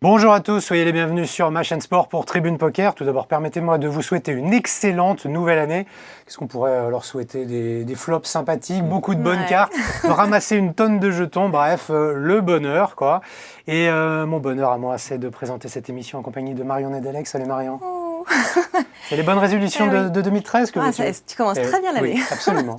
Bonjour à tous, soyez les bienvenus sur ma chaîne sport pour Tribune Poker. Tout d'abord, permettez-moi de vous souhaiter une excellente nouvelle année. Qu'est-ce qu'on pourrait leur souhaiter? Des flops sympathiques, beaucoup de bonnes cartes, ramasser une tonne de jetons, bref, le bonheur, quoi. Et mon bonheur à moi, c'est de présenter cette émission en compagnie de Marion Nedelec. Salut Marion. Oh. C'est les bonnes résolutions de 2013 que tu commences très bien l'année. Oui, absolument.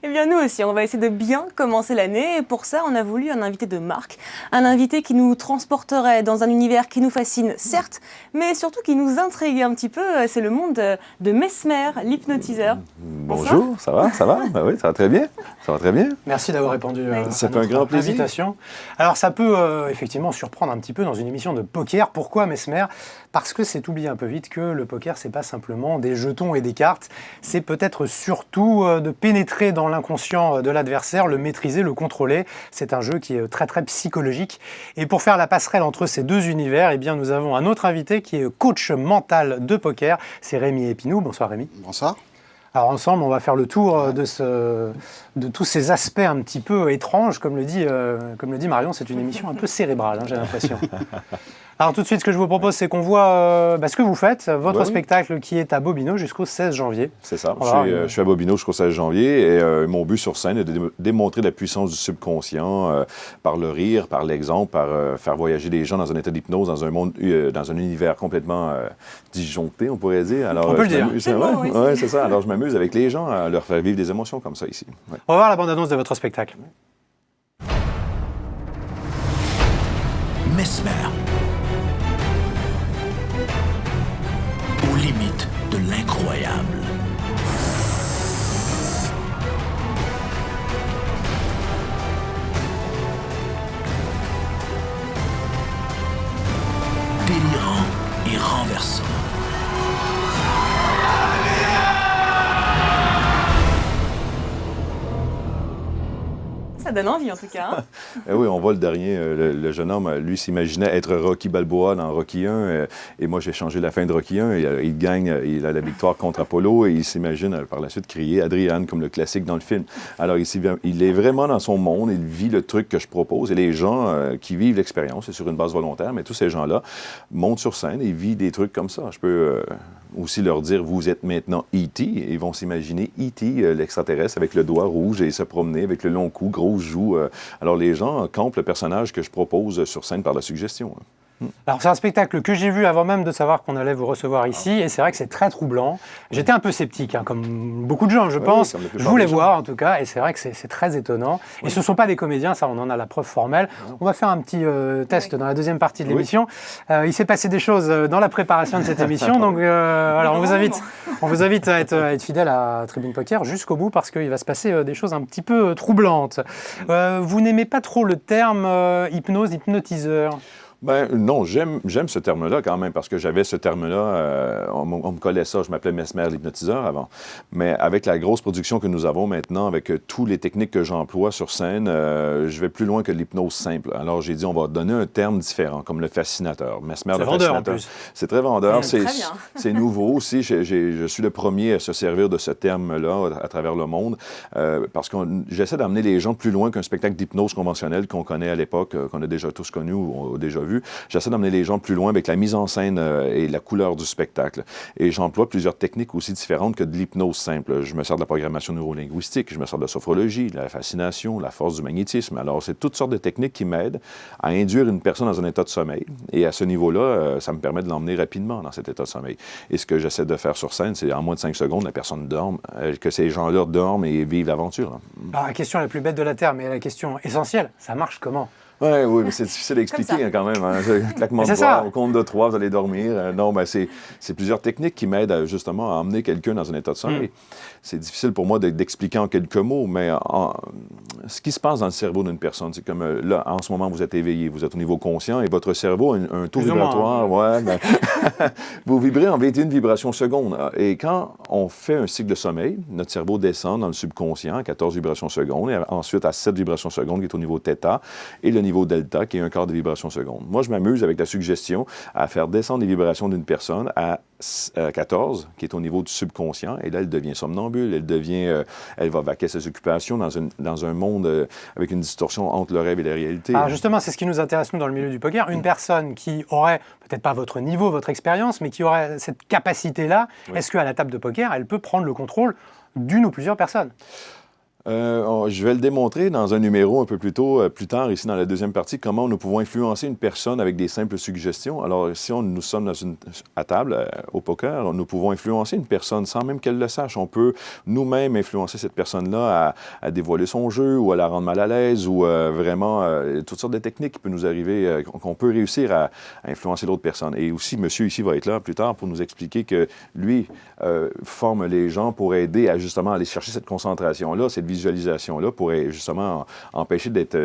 Eh bien, nous aussi, on va essayer de bien commencer l'année. Et pour ça, on a voulu un invité de marque. Un invité qui nous transporterait dans un univers qui nous fascine, certes, mais surtout qui nous intrigue un petit peu. C'est le monde de Mesmer, l'hypnotiseur. Bonjour, ça va? Ben oui, ça va très bien. Ça va très bien. Merci d'avoir répondu à ça fait notre un grand plaisir. invitation. Alors, ça peut effectivement surprendre un petit peu dans une émission de poker. Pourquoi Mesmer? Parce que c'est oublié un peu vite que le poker, c'est pas simplement des jetons et des cartes. C'est peut-être surtout de pénétrer dans l'inconscient de l'adversaire, le maîtriser, le contrôler. C'est un jeu qui est très très psychologique. Et pour faire la passerelle entre ces deux univers, eh bien, nous avons un autre invité qui est coach mental de poker. C'est Rémi Epinou. Bonsoir Rémi. Bonsoir. Alors ensemble, on va faire le tour de tous ces aspects un petit peu étranges. Comme le dit Marion, c'est une émission un peu cérébrale, j'ai l'impression. Alors tout de suite, ce que je vous propose, c'est qu'on voit ce que vous faites, votre spectacle qui est à Bobino jusqu'au 16 janvier. C'est ça, je suis à Bobino jusqu'au 16 janvier et mon but sur scène est de démontrer la puissance du subconscient par le rire, par l'exemple, par faire voyager les gens dans un état d'hypnose, dans un monde, dans un univers complètement disjoncté, on pourrait dire. Alors, on peut le dire. Oui, c'est ça. Alors je m'amuse avec les gens à leur faire vivre des émotions comme ça ici. Ouais. On va voir la bande-annonce de votre spectacle. Mesmer. Aux limites de l'incroyable. Délirant et renversant. Ça donne envie en tout cas. Hein? Oui, on voit le dernier. Le jeune homme, lui, s'imaginait être Rocky Balboa dans Rocky 1. Et moi, j'ai changé la fin de Rocky 1. Il gagne, il a la victoire contre Apollo. Et il s'imagine par la suite crier Adrian comme le classique dans le film. Alors, il est vraiment dans son monde. Il vit le truc que je propose. Et les gens qui vivent l'expérience, c'est sur une base volontaire, mais tous ces gens-là montent sur scène et vivent des trucs comme ça. Je peux aussi leur dire, vous êtes maintenant E.T. Et ils vont s'imaginer E.T., l'extraterrestre, avec le doigt rouge et se promener avec le long cou, grosse joue. Alors les gens campent le personnage que je propose sur scène par la suggestion. Alors c'est un spectacle que j'ai vu avant même de savoir qu'on allait vous recevoir ici, et c'est vrai que c'est très troublant. J'étais un peu sceptique, comme beaucoup de gens, je pense. Je voulais voir en tout cas, et c'est vrai que c'est très étonnant. Et ce ne sont pas des comédiens, ça on en a la preuve formelle. On va faire un petit test dans la deuxième partie de l'émission. Il s'est passé des choses dans la préparation de cette émission, donc alors on vous invite à être fidèle à Tribune Poker jusqu'au bout, parce qu'il va se passer des choses un petit peu troublantes. Vous n'aimez pas trop le terme hypnose, hypnotiseur? Ben non, j'aime ce terme-là quand même, parce que j'avais ce terme-là, on me collait ça, je m'appelais Mesmer l'hypnotiseur avant. Mais avec la grosse production que nous avons maintenant, avec toutes les techniques que j'emploie sur scène, je vais plus loin que l'hypnose simple. Alors j'ai dit, on va donner un terme différent, comme le fascinateur. Mesmer le fascinateur. En plus. C'est très vendeur, c'est nouveau aussi. Je suis le premier à se servir de ce terme-là à travers le monde, parce que j'essaie d'amener les gens plus loin qu'un spectacle d'hypnose conventionnel qu'on connaît à l'époque, qu'on a déjà tous connu ou déjà vu. J'essaie d'amener les gens plus loin avec la mise en scène et la couleur du spectacle. Et j'emploie plusieurs techniques aussi différentes que de l'hypnose simple. Je me sers de la programmation neurolinguistique, je me sers de la sophrologie, de la fascination, la force du magnétisme. Alors, c'est toutes sortes de techniques qui m'aident à induire une personne dans un état de sommeil. Et à ce niveau-là, ça me permet de l'emmener rapidement dans cet état de sommeil. Et ce que j'essaie de faire sur scène, c'est en moins de 5 secondes, la personne dorme, que ces gens-là dorment et vivent l'aventure. Alors, la question la plus bête de la Terre, mais la question essentielle, ça marche comment? Oui, mais c'est difficile à expliquer quand même. Hein. Claquement de doigts, au compte de 3, vous allez dormir. Non, ben c'est plusieurs techniques qui m'aident justement à emmener quelqu'un dans un état de sommeil. C'est difficile pour moi d'expliquer en quelques mots, mais ce qui se passe dans le cerveau d'une personne, c'est comme là, en ce moment, vous êtes éveillé, vous êtes au niveau conscient et votre cerveau a un taux vibratoire. Ouais, ben, vous vibrez en 21 vibrations secondes. Et quand on fait un cycle de sommeil, notre cerveau descend dans le subconscient à 14 vibrations secondes et ensuite à 7 vibrations secondes qui est au niveau θ et le niveau delta qui est un quart de vibration seconde. Moi, je m'amuse avec la suggestion à faire descendre les vibrations d'une personne à 14, qui est au niveau du subconscient, et là, elle devient somnambule, elle va vaquer ses occupations dans un monde avec une distorsion entre le rêve et la réalité. Alors justement, c'est ce qui nous intéresse, nous, dans le milieu du poker. Une personne qui aurait, peut-être pas votre niveau, votre expérience, mais qui aurait cette capacité-là, est-ce qu'à la table de poker, elle peut prendre le contrôle d'une ou plusieurs personnes? Je vais le démontrer dans un numéro un peu plus tard, ici dans la deuxième partie, comment nous pouvons influencer une personne avec des simples suggestions. Alors, si nous sommes à table, au poker, nous pouvons influencer une personne sans même qu'elle le sache. On peut nous-mêmes influencer cette personne-là à dévoiler son jeu ou à la rendre mal à l'aise ou vraiment toutes sortes de techniques qui peuvent nous arriver, qu'on peut réussir à influencer l'autre personne. Et aussi, monsieur ici va être là plus tard pour nous expliquer que lui forme les gens pour aider à justement aller chercher cette concentration-là, cette visualisation-là pourrait justement empêcher d'être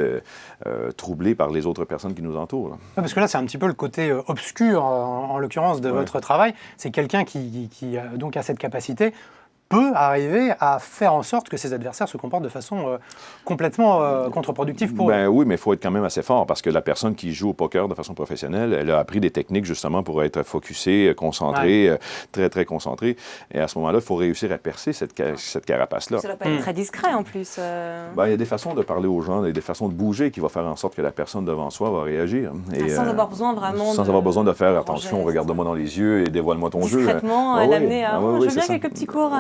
troublé par les autres personnes qui nous entourent. Parce que là, c'est un petit peu le côté obscur, en l'occurrence, de votre travail. C'est quelqu'un qui donc a cette capacité peut arriver à faire en sorte que ses adversaires se comportent de façon complètement contre-productive pour eux. Oui, mais il faut être quand même assez fort parce que la personne qui joue au poker de façon professionnelle, elle a appris des techniques justement pour être focusée, concentrée, très, très concentrée. Et à ce moment-là, il faut réussir à percer cette carapace-là. Ça ne doit pas être très discret en plus. Il y a des façons de parler aux gens, il y a des façons de bouger qui vont faire en sorte que la personne devant soi va réagir. Et, sans avoir besoin vraiment sans avoir besoin de faire attention, regarde-moi dans les yeux et dévoile-moi ton jeu. Discrètement, l'amener à... je veux bien quelques petits cours.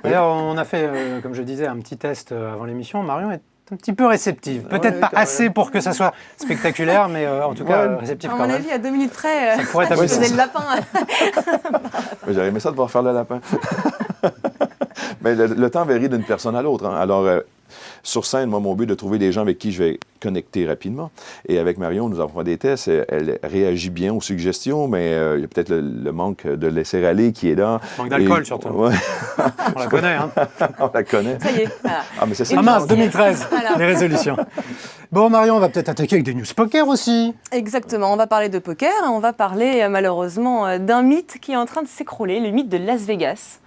D'ailleurs, on a fait, comme je disais, un petit test avant l'émission. Marion est un petit peu réceptive. Peut-être pas assez pour que ça soit spectaculaire, mais en tout cas réceptive quand même. À mon avis, à 2 minutes près, ça pourrait je faisais le lapin. J'aurais aimé ça de pouvoir faire le lapin. Mais le temps varie d'une personne à l'autre. Hein. Alors, sur scène, moi, mon but est de trouver des gens avec qui je vais connecter rapidement. Et avec Marion, nous avons fait des tests. Elle réagit bien aux suggestions, mais il y a peut-être le manque de laisser aller qui est là. Manque d'alcool, surtout. Ouais. On la connaît, hein. On la connaît. Ça y est. Voilà. Ah, mais c'est ça. Ah mince, 2013, les résolutions. Bon, Marion, on va peut-être attaquer avec des news poker aussi. Exactement. On va parler de poker. On va parler, malheureusement, d'un mythe qui est en train de s'écrouler, le mythe de Las Vegas.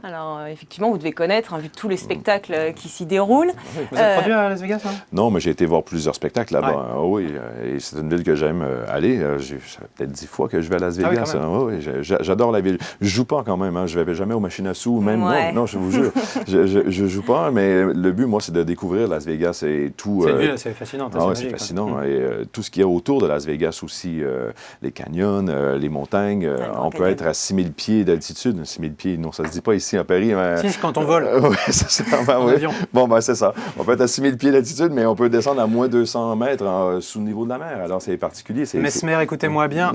Alors, effectivement, vous devez connaître, vu tous les spectacles qui s'y déroulent. Vous êtes produit à Las Vegas, hein? Non, mais j'ai été voir plusieurs spectacles là-bas. Oui, et c'est une ville que j'aime aller. J'ai peut-être 10 fois que je vais à Las Vegas. Oui, j'adore la ville. Je joue pas quand même. Je ne vais jamais aux machines à sous. Même non, je vous jure. je joue pas, mais le but, moi, c'est de découvrir Las Vegas et tout. C'est une ville assez fascinante. C'est fascinant. Et tout ce qu'il y a autour de Las Vegas aussi, les canyons, les montagnes. On peut être à 6000 pieds d'altitude. 6000 pieds, non, ça se dit pas ici à Paris. Mais... Si, c'est quand on vole. Oui, c'est ça. En avion. Bon, c'est ça. On peut être à 6000 pieds d'altitude, mais on peut descendre à moins 200 mètres sous le niveau de la mer. Alors, c'est particulier. Mesmer, écoutez-moi bien.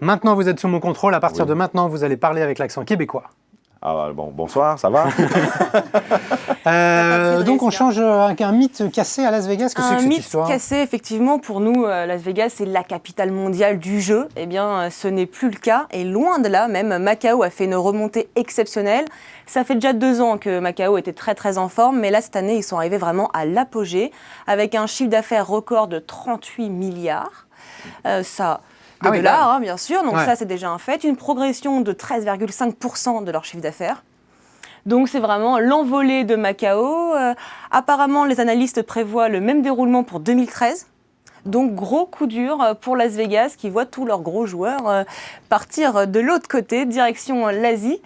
Maintenant, vous êtes sous mon contrôle. À partir de maintenant, vous allez parler avec l'accent québécois. Ah, bonsoir, ça va? Donc on change avec un mythe cassé à Las Vegas. Qu'est-ce que c'est que cette histoire? Un mythe cassé, effectivement, pour nous, Las Vegas, c'est la capitale mondiale du jeu. Eh bien, ce n'est plus le cas. Et loin de là, même Macao a fait une remontée exceptionnelle. Ça fait déjà 2 ans que Macao était très, très en forme. Mais là, cette année, ils sont arrivés vraiment à l'apogée avec un chiffre d'affaires record de 38 milliards. $, bien sûr. Donc ça, c'est déjà un fait. Une progression de 13,5% de leur chiffre d'affaires. Donc c'est vraiment l'envolée de Macao. Apparemment, les analystes prévoient le même déroulement pour 2013. Donc gros coup dur pour Las Vegas qui voit tous leurs gros joueurs partir de l'autre côté, direction l'Asie.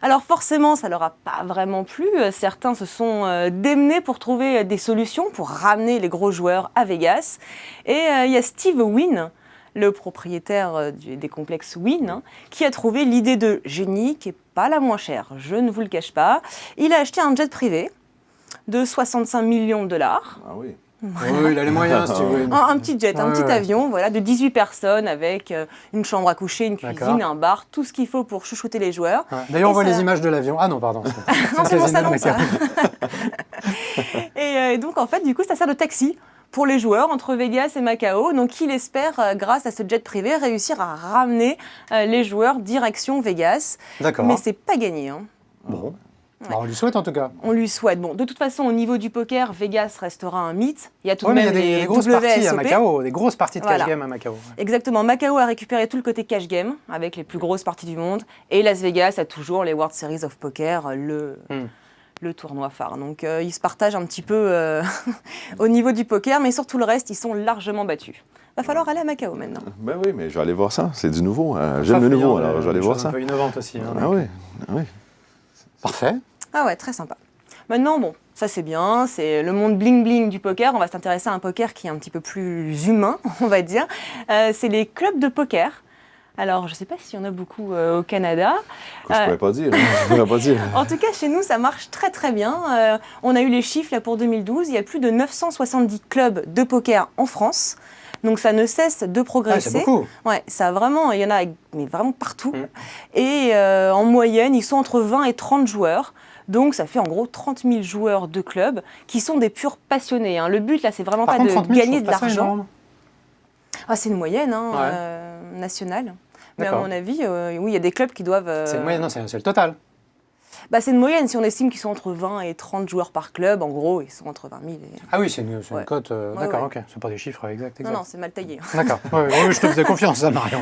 Alors forcément, ça leur a pas vraiment plu. Certains se sont démenés pour trouver des solutions pour ramener les gros joueurs à Vegas. Et il y a Steve Wynn, le propriétaire des complexes Wynn, qui a trouvé l'idée de génie qui n'est pas la moins chère, je ne vous le cache pas. Il a acheté un jet privé de 65 millions $. Ah oui. Voilà. Oui, il a les moyens, si tu veux. Un petit jet, un petit avion, voilà, de 18 personnes avec une chambre à coucher, une cuisine, un bar, tout ce qu'il faut pour chouchouter les joueurs. Ouais. D'ailleurs, on voit les images de l'avion. Ah non, pardon. Non, c'est mon salon, ça. Et donc, en fait, du coup, ça sert de taxi pour les joueurs entre Vegas et Macao. Donc, il espère, grâce à ce jet privé, réussir à ramener les joueurs direction Vegas. D'accord. Mais c'est pas gagné. Hein. Bon. Bon, on lui souhaite en tout cas. On lui souhaite. Bon, de toute façon, au niveau du poker, Vegas restera un mythe. Il y a tout de Oui, mais même il y a des les grosses WSOP. parties à Macao, des grosses parties de cash Voilà. game à Macao. Exactement. Macao a récupéré tout le côté cash game avec les plus grosses parties du monde. Et Las Vegas a toujours les World Series of Poker, le tournoi phare. Donc, ils se partagent un petit peu au niveau du poker, mais sur tout le reste, ils sont largement battus. Va falloir aller à Macao maintenant. Ben oui, mais je vais aller voir ça. C'est du nouveau. J'aime le nouveau, alors je vais aller voir ça. Un peu innovante aussi. Hein. Ah oui, ah oui. Parfait. Ah ouais, très sympa. Maintenant, bon, ça c'est bien, c'est le monde bling-bling du poker. On va s'intéresser à un poker qui est un petit peu plus humain, on va dire. C'est les clubs de poker. Alors, je ne sais pas s'il y en a beaucoup au Canada. Je ne pourrais pas dire. Je pourrais pas dire. En tout cas, chez nous, ça marche très très bien. On a eu les chiffres là, pour 2012. Il y a plus de 970 clubs de poker en France. Donc ça ne cesse de progresser. C'est beaucoup. Ouais, ça vraiment, il y en a mais vraiment partout. Et en moyenne, ils sont entre 20 et 30 joueurs. Donc ça fait en gros 30 000 joueurs de club qui sont des purs passionnés. Hein. Le but là, c'est vraiment Par pas contre, de 30 000, gagner je de trouve pas ça l'argent. énorme. Ah, c'est une moyenne hein, Ouais. nationale. Mais à D'accord. mon avis, oui, il y a des clubs qui doivent. C'est une moyenne, non, c'est le total. Bah, c'est une moyenne. Si on estime qu'ils sont entre 20 et 30 joueurs par club, en gros, ils sont entre 20 000 et... Ah oui, c'est une Ouais. cote. Ouais, D'accord, ouais. ok. C'est pas des chiffres exacts. Non, non, c'est mal taillé. D'accord. Ouais, ouais, je te faisais confiance, ça, Marion.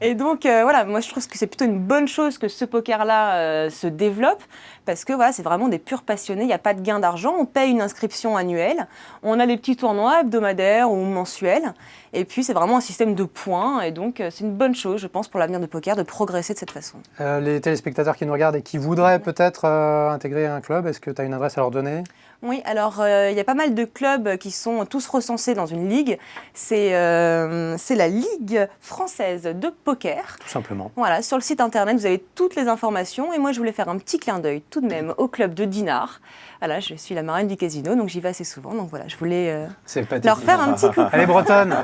Et donc, voilà, moi je trouve que c'est plutôt une bonne chose que ce poker-là se développe, parce que voilà, c'est vraiment des purs passionnés, il n'y a pas de gain d'argent, on paye une inscription annuelle, on a des petits tournois hebdomadaires ou mensuels, et puis c'est vraiment un système de points, et donc c'est une bonne chose, je pense, pour l'avenir du poker, de progresser de cette façon. Les téléspectateurs qui nous regardent et qui voudraient peut-être intégrer un club, est-ce que tu as une adresse à leur donner? Oui, alors il y a pas mal de clubs qui sont tous recensés dans une ligue, c'est la Ligue française de poker. Tout simplement. Voilà, sur le site internet, vous avez toutes les informations. Et moi, je voulais faire un petit clin d'œil tout de même au club de Dinard. Voilà, je suis la marraine du casino, donc j'y vais assez souvent. Donc voilà, je voulais C'est pathétique. leur faire un petit coucou. Elle est bretonne.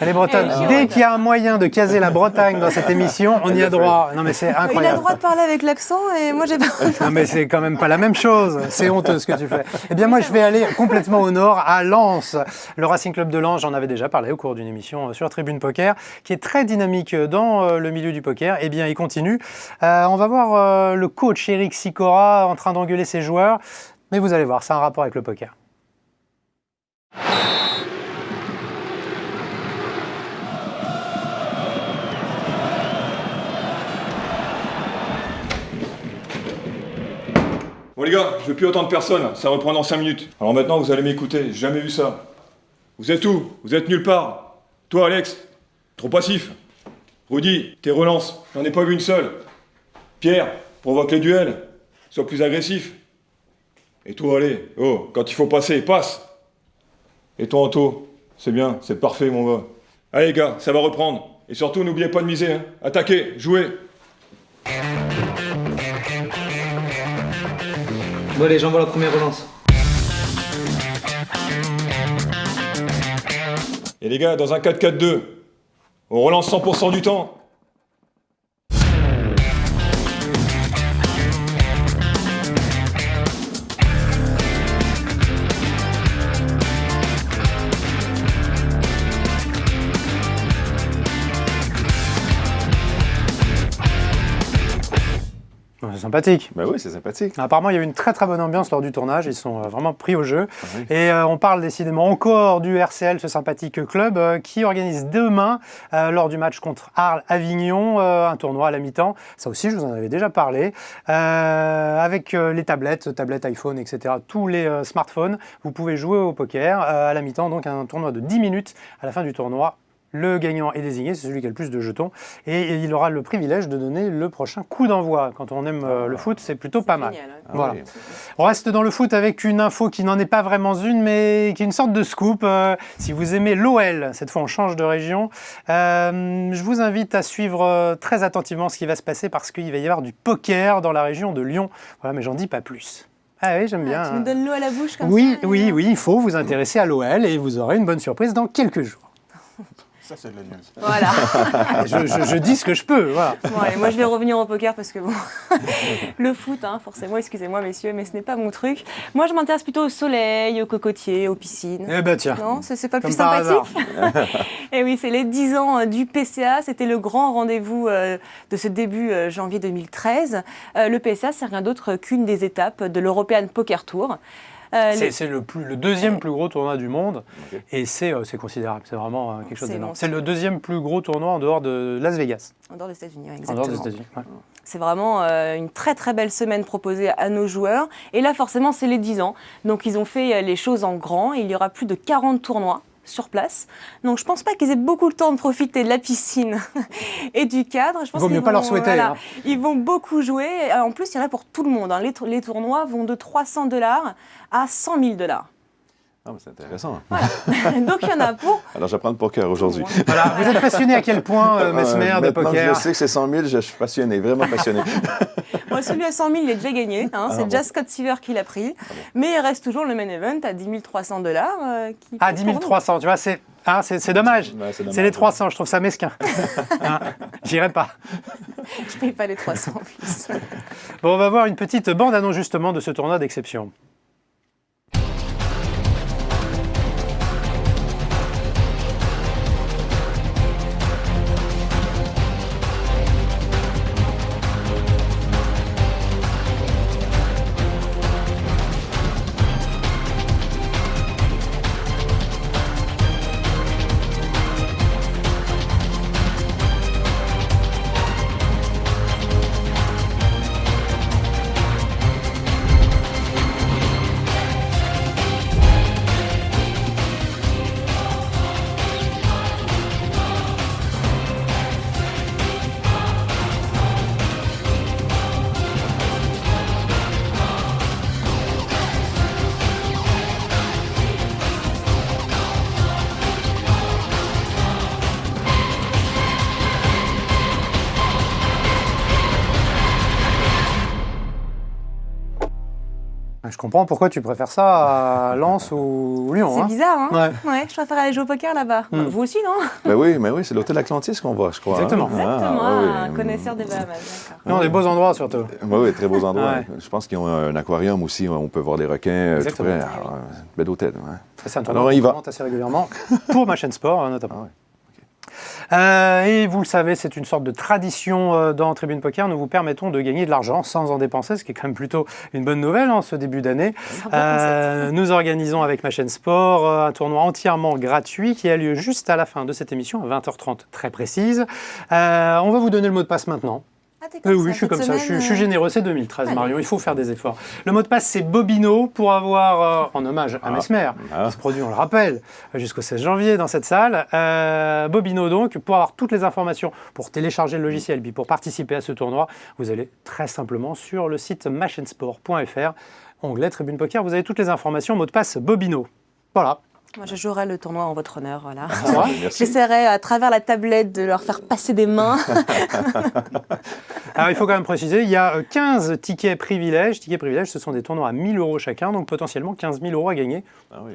Elle est bretonne. Elle est Dès qu'il y a un moyen de caser la Bretagne dans cette émission, on y a droit. Non mais c'est Il a le incroyable. droit de parler avec l'accent et moi, j'ai pas. Non mais c'est quand même pas la même chose. C'est honteux ce que tu fais. Eh bien moi je vais aller complètement au nord, à Lens. Le Racing Club de Lens, j'en avais déjà parlé au cours d'une émission sur Tribune Poker, qui est très dynamique dans le milieu du poker. Eh bien il continue. On va voir le coach Eric Sicora en train d'engueuler ses joueurs. Mais vous allez voir, ça a un rapport avec le poker. Bon les gars, je veux plus autant de personnes, ça reprend dans 5 minutes. Alors maintenant vous allez m'écouter, j'ai jamais vu ça. Vous êtes où? Vous êtes nulle part. Toi Alex, trop passif. Rudy, tes relances, j'en ai pas vu une seule. Pierre, provoque les duels, sois plus agressif. Et toi allez, oh, quand il faut passer, passe. Et toi Anto, c'est bien, c'est parfait mon gars. Allez les gars, ça va reprendre. Et surtout n'oubliez pas de miser, hein. Attaquez, jouez. Bon allez, j'envoie la première relance. Et les gars, dans un 4-4-2, on relance 100% du temps. C'est sympathique. Ben oui, c'est sympathique. Apparemment, il y a eu une très très bonne ambiance lors du tournage. Ils sont vraiment pris au jeu. Oui. Et on parle décidément encore du RCL, ce sympathique club, qui organise demain, lors du match contre Arles-Avignon, un tournoi à la mi-temps. Ça aussi, je vous en avais déjà parlé. Avec les tablettes iPhone, etc., tous les smartphones, vous pouvez jouer au poker à la mi-temps. Donc un tournoi de 10 minutes à la fin du tournoi. Le gagnant est désigné, c'est celui qui a le plus de jetons, et il aura le privilège de donner le prochain coup d'envoi. Quand on aime le foot, c'est plutôt pas mal. Génial, hein. Voilà. oui. On reste dans le foot avec une info qui n'en est pas vraiment une, mais qui est une sorte de scoop. Si vous aimez l'OL, cette fois on change de région, je vous invite à suivre très attentivement ce qui va se passer parce qu'il va y avoir du poker dans la région de Lyon. Voilà, mais j'en dis pas plus. Ah oui, j'aime bien. Tu me donnes l'eau à la bouche comme Oui, ça oui, oui, il faut vous intéresser à l'OL et vous aurez une bonne surprise dans quelques jours. Ça, c'est de la news. Voilà. je dis ce que je peux, voilà. Bon, allez, moi je vais revenir au poker parce que bon, le foot, hein, forcément, excusez-moi messieurs, mais ce n'est pas mon truc. Moi je m'intéresse plutôt au soleil, aux cocotiers, aux piscines. Eh ben tiens. Non, c'est pas Comme plus par sympathique. Et oui, c'est les 10 ans du PCA. C'était le grand rendez-vous de ce début janvier 2013. Le PCA, c'est rien d'autre qu'une des étapes de l'European Poker Tour. C'est le deuxième plus gros tournoi du monde et c'est considérable. C'est vraiment quelque chose d'énorme. C'est le deuxième plus gros tournoi en dehors de Las Vegas. En dehors des États-Unis, oui, En exactement. dehors des États-Unis, ouais. C'est vraiment une très très belle semaine proposée à nos joueurs. Et là, forcément, c'est les 10 ans. Donc, ils ont fait les choses en grand. Il y aura plus de 40 tournois sur place. Donc, je pense pas qu'ils aient beaucoup le temps de profiter de la piscine et du cadre. Je pense Vaut mieux pas leur souhaiter. Voilà, Hein. ils vont beaucoup jouer. En plus, il y en a pour tout le monde. Hein. Les tournois vont de $300 à $100 000. Ah, mais c'est intéressant. Voilà. Donc, il y en a pour... Alors, j'apprends le poker aujourd'hui. Voilà. Vous êtes passionné à quel point, Mesmer, de Maintenant que poker? je sais que c'est 100 000, je suis passionné, vraiment passionné. Bon, celui à 100 000, il est déjà gagné. Hein. C'est déjà Scott Seaver qui l'a pris. Mais il reste toujours le main event à $10 300. Ah, 10 300, tu vois, c'est dommage. Ouais, c'est dommage. C'est les 300, je trouve ça mesquin. Hein, j'irai pas. Je ne paye pas les 300 en plus. Bon, on va voir une petite bande-annonce justement de ce tournoi d'exception. Je comprends pourquoi tu préfères ça à Lens ou Lyon. C'est hein. bizarre, hein Ouais. Je préfère aller jouer au poker là-bas. Vous aussi, non? Mais oui, c'est l'hôtel Atlantis qu'on va, je crois. Exactement. Exactement, Ah, oui. un connaisseur des Bahamas, d'accord. Non, des beaux endroits surtout. Oui, très beaux endroits. Ouais. Je pense qu'ils ont un aquarium aussi, où on peut voir des requins. Exactement. Tout près. Alors, bel hôtel. Ouais. C'est un Alors, tournoi on y qu'on va. commente assez régulièrement pour ma chaîne sport notamment. Ah ouais. Et vous le savez, c'est une sorte de tradition dans Tribune Poker. Nous vous permettons de gagner de l'argent sans en dépenser, ce qui est quand même plutôt une bonne nouvelle en ce début d'année. Nous organisons avec ma chaîne sport un tournoi entièrement gratuit qui a lieu juste à la fin de cette émission, à 20h30 très précise. On va vous donner le mot de passe maintenant. Ah, t'es comme Oui, ça, je suis comme cette ça. semaine, Je suis généreux. C'est 2013, allez. Marion. Il faut faire des efforts. Le mot de passe, c'est Bobino pour avoir, en hommage à Mesmer, qui se produit, on le rappelle, jusqu'au 16 janvier dans cette salle. Bobino, donc, pour avoir toutes les informations, pour télécharger le logiciel, puis pour participer à ce tournoi, vous allez très simplement sur le site machensport.fr, onglet Tribune Poker. Vous avez toutes les informations. Mot de passe Bobino. Voilà. Moi, je jouerai le tournoi en votre honneur, voilà. Merci. J'essaierai à travers la tablette de leur faire passer des mains. Alors, il faut quand même préciser, il y a 15 tickets privilèges. Tickets privilèges, ce sont des tournois à 1 000 € chacun, donc potentiellement 15 000 € à gagner. Ah oui.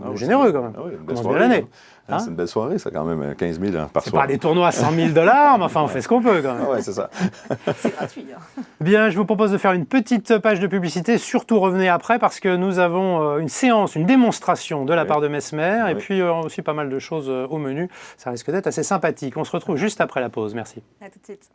On est généreux quand même. Ah oui, une On belle commence soirée, bien l'année. hein. C'est une belle soirée, ça, quand même, 15 000 par C'est soir. pas des tournois à 100 000 $, mais enfin, on fait ce qu'on peut quand même. Ah ouais, c'est ça. C'est gratuit. Hein. Bien, je vous propose de faire une petite page de publicité. Surtout, revenez après parce que nous avons une séance, une démonstration de la part de Mesmer et puis aussi pas mal de choses au menu. Ça risque d'être assez sympathique. On se retrouve juste après la pause. Merci. À tout de suite.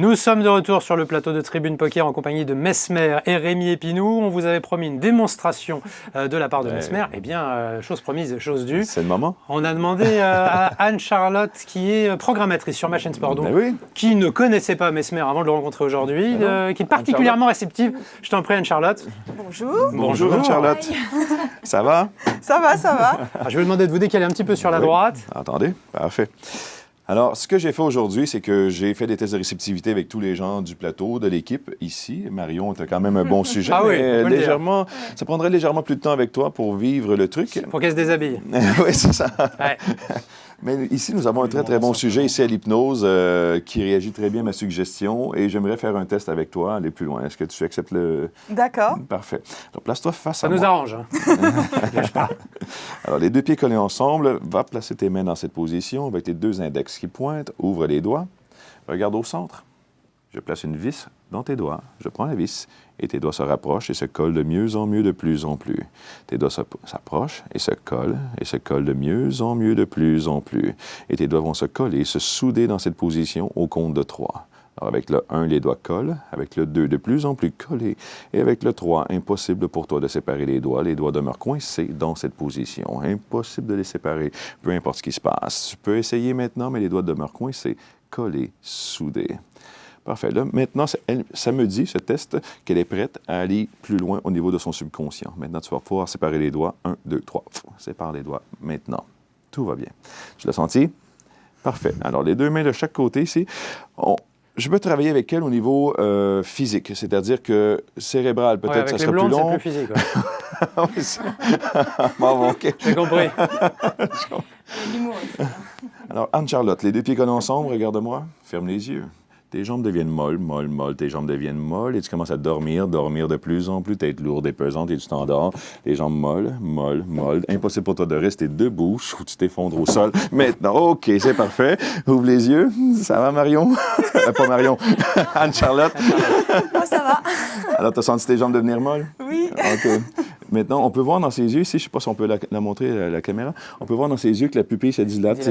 Nous sommes de retour sur le plateau de Tribune Poker en compagnie de Mesmer et Rémi Epinou. On vous avait promis une démonstration de la part de Mesmer. Eh bien, chose promise, chose due. C'est le moment. On a demandé à Anne-Charlotte, qui est programmatrice sur Ma Chaîne Sport, donc, qui ne connaissait pas Mesmer avant de le rencontrer aujourd'hui, qui est particulièrement réceptive. Je t'en prie, Anne-Charlotte. Bonjour. Bonjour, Anne-Charlotte. Ça va? Ça va, ça va. Alors, je vais vous demander de vous décaler un petit peu sur la droite. Attendez, parfait. Alors, ce que j'ai fait aujourd'hui, c'est que j'ai fait des tests de réceptivité avec tous les gens du plateau, de l'équipe ici. Marion, tu as quand même un bon sujet. Ah oui, mais légèrement, ça prendrait légèrement plus de temps avec toi pour vivre le truc. Pour qu'elle se déshabille. Oui, c'est ça. Ouais. Mais ici, nous avons un très, très bon sujet ici à l'hypnose qui réagit très bien à ma suggestion et j'aimerais faire un test avec toi, aller plus loin. Est-ce que tu acceptes le... D'accord. Parfait. Donc, place-toi face à Ça moi. nous arrange. Hein. Lâche pas. Alors, les deux pieds collés ensemble, va placer tes mains dans cette position avec les deux index qui pointent, ouvre les doigts, regarde au centre. Je place une vis dans tes doigts, je prends la vis et tes doigts se rapprochent et se collent de mieux en mieux, de plus en plus. Tes doigts s'approchent et se collent de mieux en mieux, de plus en plus. Et tes doigts vont se coller et se souder dans cette position au compte de 3. Alors, avec le 1, les doigts collent. Avec le 2, de plus en plus collés. Et avec le 3, impossible pour toi de séparer les doigts. Les doigts demeurent coincés dans cette position. Impossible de les séparer, peu importe ce qui se passe. Tu peux essayer maintenant, mais les doigts demeurent coincés, collés, soudés. Parfait. Là, maintenant, ça me dit, ce test, qu'elle est prête à aller plus loin au niveau de son subconscient. Maintenant, tu vas pouvoir séparer les doigts. 1, 2, 3. Sépare les doigts maintenant. Tout va bien. Tu l'as senti? Parfait. Alors, les deux mains de chaque côté ici. Je peux travailler avec elle au niveau physique, c'est-à-dire que cérébral, peut-être, ça serait plus long. C'est plus physique. Bon, OK. J'ai compris. L'humour. Alors, Anne-Charlotte, les deux pieds collés ensemble, regarde-moi, ferme les yeux. Tes jambes deviennent molles, tes jambes deviennent molles et tu commences à dormir de plus en plus, tête lourde et pesante et tu t'endors. Les jambes molles. Impossible pour toi de rester debout ou tu t'effondres au sol. Maintenant, OK, c'est parfait. Ouvre les yeux. Ça va, Marion? Pas Marion. Anne-Charlotte. Moi, ça va. Alors, tu as senti tes jambes devenir molles? Oui. OK. Maintenant, on peut voir dans ses yeux, ici, je ne sais pas si on peut la montrer à la caméra, on peut voir dans ses yeux que la pupille se dilate.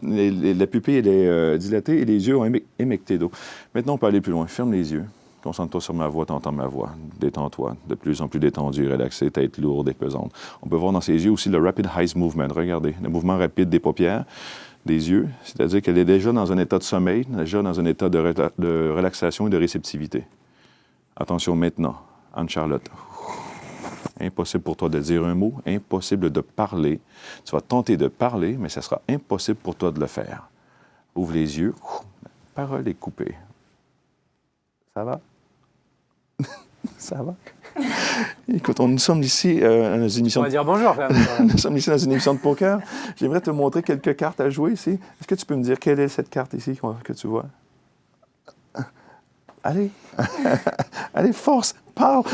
La pupille, elle est dilatée et les yeux ont émecté d'eau. Maintenant, on peut aller plus loin. Ferme les yeux. Concentre-toi sur ma voix, t'entends ma voix. Détends-toi. De plus en plus détendu, relaxé, tête lourde et pesante. On peut voir dans ses yeux aussi le Rapid Eyes Movement. Regardez, le mouvement rapide des paupières, des yeux. C'est-à-dire qu'elle est déjà dans un état de sommeil, déjà dans un état de relaxation et de réceptivité. Attention maintenant, Anne-Charlotte. Impossible pour toi de dire un mot, impossible de parler. Tu vas tenter de parler, mais ce sera impossible pour toi de le faire. Ouvre les yeux. La parole est coupée. Ça va? Ça va? Écoute, nous sommes ici dans une émission... On va dire bonjour, quand même. Nous sommes ici dans une émission de poker. J'aimerais te montrer quelques cartes à jouer ici. Est-ce que tu peux me dire quelle est cette carte ici que tu vois? Allez, allez, force, parle.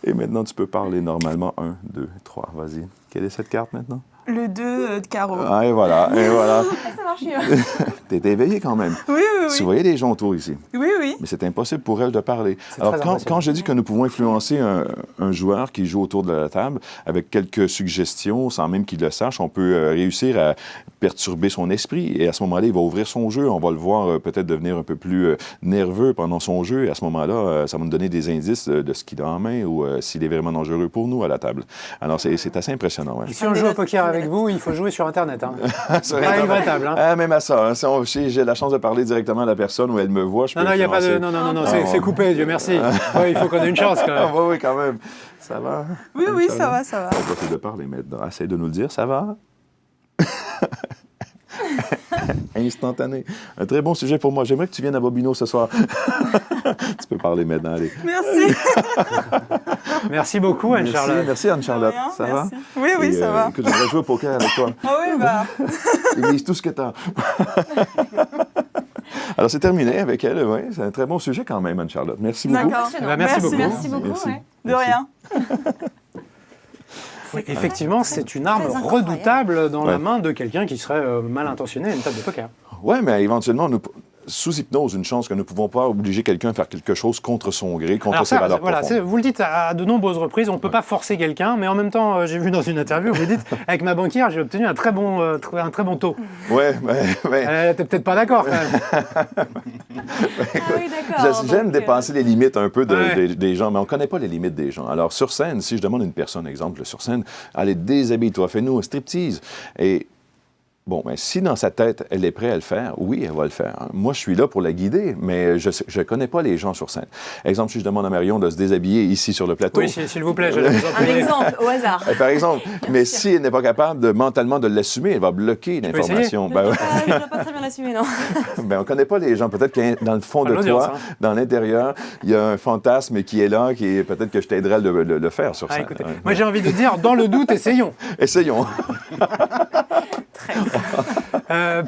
Et maintenant, tu peux parler normalement. 1, 2, 3, vas-y. Quelle est cette carte maintenant? Le 2 de carreau. Ah, et voilà, et voilà. Ça marche mieux. T'es éveillé quand même. Oui. Tu voyais des gens autour ici. Oui. Mais c'est impossible pour elle de parler. Alors, très quand je dis que nous pouvons influencer un joueur qui joue autour de la table avec quelques suggestions, sans même qu'il le sache, on peut réussir à perturber son esprit. Et à ce moment-là, il va ouvrir son jeu. On va le voir peut-être devenir un peu plus nerveux pendant son jeu. Et à ce moment-là, ça va nous donner des indices de ce qu'il a en main ou s'il est vraiment dangereux pour nous à la table. Alors, c'est assez impressionnant. Ouais. Si on joue au poker avec vous, il faut jouer sur Internet. Hein. Sur Pas une vraie table. Hein. Même à ça. Hein. Si j'ai la chance de parler directement à la personne où elle me voit, je peux Non, il n'y a pas de... influencer. Non, c'est coupé, Dieu merci. Ouais, il faut qu'on ait une chance, quand même. Oui, quand même. Ça va? Oui, ça va. On va essayer de parler maintenant. Essaye de nous le dire, ça va? Instantané. Un très bon sujet pour moi. J'aimerais que tu viennes à Bobino ce soir. Tu peux parler maintenant, allez. Merci. Merci beaucoup, Anne-Charlotte. Merci Anne-Charlotte. Ça va? Oui, ça va. Écoute, j'aimerais jouer au poker avec toi. Ah oui, bah. Utilise tout ce que tu as. Alors, c'est terminé avec elle. Oui, c'est un très bon sujet quand même, Anne-Charlotte. Merci beaucoup. D'accord. Merci beaucoup. Merci beaucoup. Merci. Ouais. De rien. Oui, effectivement, c'est une arme très incroyable. redoutable dans la Ouais. main de quelqu'un qui serait mal intentionné à une table de poker. Oui, mais éventuellement, sous hypnose, une chance que nous ne pouvons pas obliger quelqu'un à faire quelque chose contre son gré, contre ses valeurs profondes. Vous le dites à de nombreuses reprises, on ne peut pas forcer quelqu'un, mais en même temps, j'ai vu dans une interview, vous dites, avec ma banquière, j'ai obtenu un très bon taux. Ouais. T'es peut-être pas d'accord, quand même. Oui, d'accord. J'aime dépasser les limites un peu des gens, mais on ne connaît pas les limites des gens. Alors, sur scène, si je demande à une personne, exemple, sur scène, allez, déshabille-toi, fais-nous un striptease. Et bon, mais si dans sa tête, elle est prête à le faire, oui, elle va le faire. Moi, je suis là pour la guider, mais je ne connais pas les gens sur scène. Exemple, si je demande à Marion de se déshabiller ici sur le plateau. Oui, s'il vous plaît, je vais vous en Un exemple, au hasard. Par exemple, mais si elle n'est pas capable mentalement de l'assumer, elle va bloquer l'information. Je ne dois pas très bien l'assumer, non. Ben, on ne connaît pas les gens. Peut-être que dans le fond de toi, dans l'intérieur, il y a un fantasme qui est là, qui est peut-être que je t'aiderai à le faire sur scène. Écoutez, moi, j'ai envie de dire, dans le doute, essayons. Essayons. Très bien.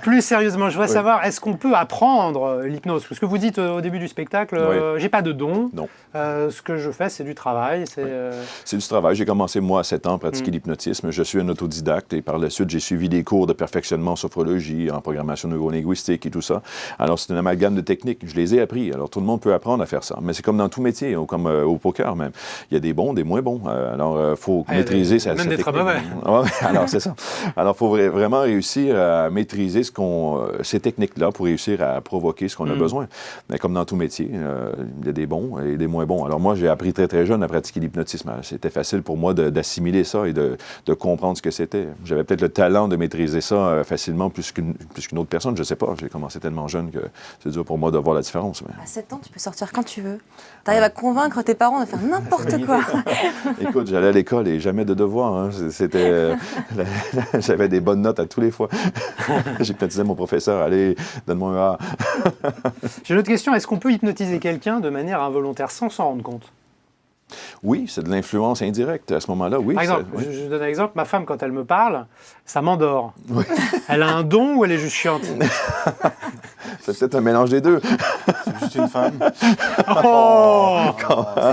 Plus sérieusement, je voudrais savoir, est-ce qu'on peut apprendre l'hypnose? Parce que vous dites au début du spectacle, j'ai pas de don. Non. Ce que je fais, c'est du travail. C'est du travail. J'ai commencé, moi, à 7 ans, à pratiquer l'hypnotisme. Je suis un autodidacte et par la suite, j'ai suivi des cours de perfectionnement en sophrologie, en programmation neurolinguistique et tout ça. Alors, c'est un amalgame de techniques. Je les ai appris. Alors, tout le monde peut apprendre à faire ça. Mais c'est comme dans tout métier, ou comme au poker même. Il y a des bons, des moins bons. Alors, il faut maîtriser sa technique. Même des très mauvais. Alors, c'est ça. Alors, il faut vraiment réussir à maîtriser ces techniques-là pour réussir à provoquer ce qu'on a besoin. Mais comme dans tout métier, il y a des bons et des moins bons. Alors moi, j'ai appris très, très jeune à pratiquer l'hypnotisme. C'était facile pour moi d'assimiler ça et de comprendre ce que c'était. J'avais peut-être le talent de maîtriser ça facilement plus qu'une autre personne. Je ne sais pas. J'ai commencé tellement jeune que c'est dur pour moi de voir la différence. Mais... À 7 ans, tu peux sortir quand tu veux. Tu arrives à convaincre tes parents de faire n'importe quoi. Écoute, j'allais à l'école et jamais de devoirs. Hein. J'avais des bonnes notes à tous les fois. J'hypnotisais mon professeur. Allez, donne-moi un A. J'ai une autre question. Est-ce qu'on peut hypnotiser quelqu'un de manière involontaire sans s'en rendre compte? Oui, c'est de l'influence indirecte à ce moment-là, oui. Par exemple, je donne un exemple. Ma femme, quand elle me parle, ça m'endort. Oui. Elle a un don ou elle est juste chiante? C'est peut-être un mélange des deux. C'est juste une femme. Oh,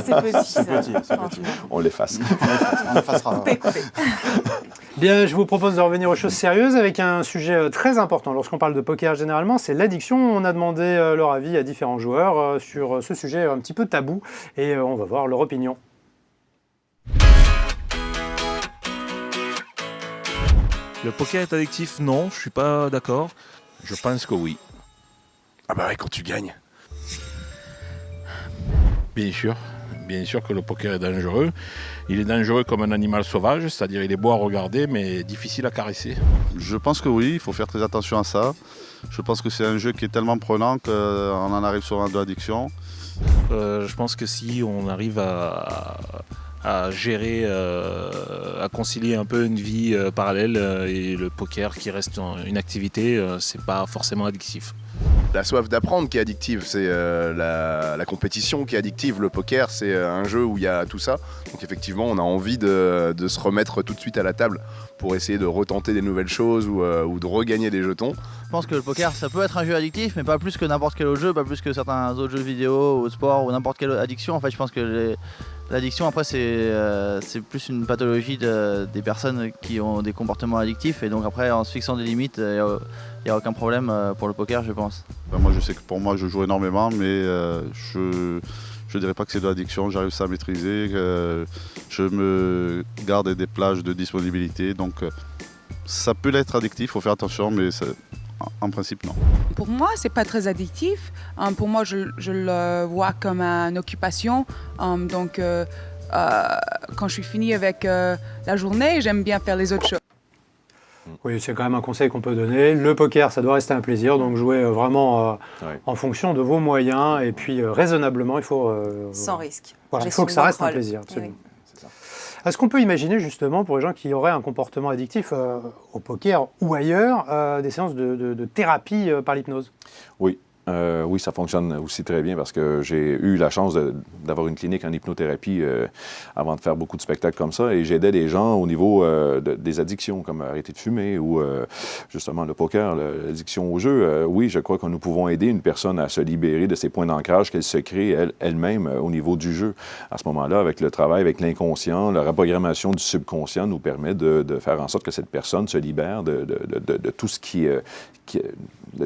c'est petit, ça. C'est petit. On l'efface. On l'effacera. Bien, je vous propose de revenir aux choses sérieuses avec un sujet très important. Lorsqu'on parle de poker, généralement, c'est l'addiction. On a demandé leur avis à différents joueurs sur ce sujet un petit peu tabou et on va voir leur opinion. Le poker est addictif? Non, je suis pas d'accord. Je pense que oui. Ah bah ouais, quand tu gagnes. Bien sûr que le poker est dangereux. Il est dangereux comme un animal sauvage, c'est-à-dire il est beau à regarder mais difficile à caresser. Je pense que oui, il faut faire très attention à ça. Je pense que c'est un jeu qui est tellement prenant qu'on en arrive souvent de l'addiction. Je pense que si on arrive à gérer, à concilier un peu une vie parallèle et le poker qui reste une activité, c'est pas forcément addictif. La soif d'apprendre qui est addictive, c'est la compétition qui est addictive. Le poker, c'est un jeu où il y a tout ça. Donc effectivement, on a envie de se remettre tout de suite à la table pour essayer de retenter des nouvelles choses ou de regagner des jetons. Je pense que le poker, ça peut être un jeu addictif, mais pas plus que n'importe quel autre jeu, pas plus que certains autres jeux vidéo ou de sport ou n'importe quelle addiction. En fait, je pense que l'addiction, après, c'est plus une pathologie des personnes qui ont des comportements addictifs. Et donc après, en se fixant des limites, il n'y a aucun problème pour le poker, je pense. Moi, je sais que pour moi, je joue énormément, mais je ne dirais pas que c'est de l'addiction. J'arrive ça à maîtriser. Je me garde des plages de disponibilité. Donc, ça peut être addictif, il faut faire attention, mais en principe, non. Pour moi, c'est pas très addictif. Pour moi, je le vois comme une occupation. Donc, quand je suis finie avec la journée, j'aime bien faire les autres choses. Oui, c'est quand même un conseil qu'on peut donner. Le poker, ça doit rester un plaisir, donc jouez vraiment en fonction de vos moyens et puis raisonnablement, il faut... Sans risque. Voilà, il faut que ça reste un plaisir, absolument. Oui. Est-ce qu'on peut imaginer justement, pour les gens qui auraient un comportement addictif au poker ou ailleurs, des séances de thérapie par l'hypnose? Oui. Oui, ça fonctionne aussi très bien parce que j'ai eu la chance d'avoir une clinique en hypnothérapie avant de faire beaucoup de spectacles comme ça et j'aidais les gens au niveau des addictions comme arrêter de fumer ou justement le poker, l'addiction au jeu. Oui, je crois que nous pouvons aider une personne à se libérer de ces points d'ancrage qu'elle se crée elle-même au niveau du jeu. À ce moment-là, avec le travail, avec l'inconscient, la reprogrammation du subconscient nous permet de faire en sorte que cette personne se libère de tout ce qui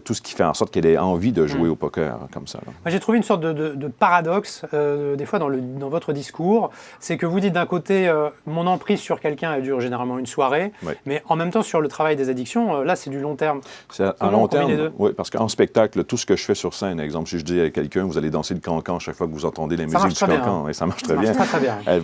tout ce qui fait en sorte qu'elle ait envie de jouer au poker comme ça. Moi, j'ai trouvé une sorte de paradoxe, des fois, dans votre discours. C'est que vous dites d'un côté, mon emprise sur quelqu'un, elle dure généralement une soirée, mais en même temps, sur le travail des addictions, là, c'est du long terme. C'est à long terme, oui, parce qu'en spectacle, tout ce que je fais sur scène, exemple, si je dis à quelqu'un, vous allez danser le cancan chaque fois que vous entendez les musiques du cancan, et ça marche très bien.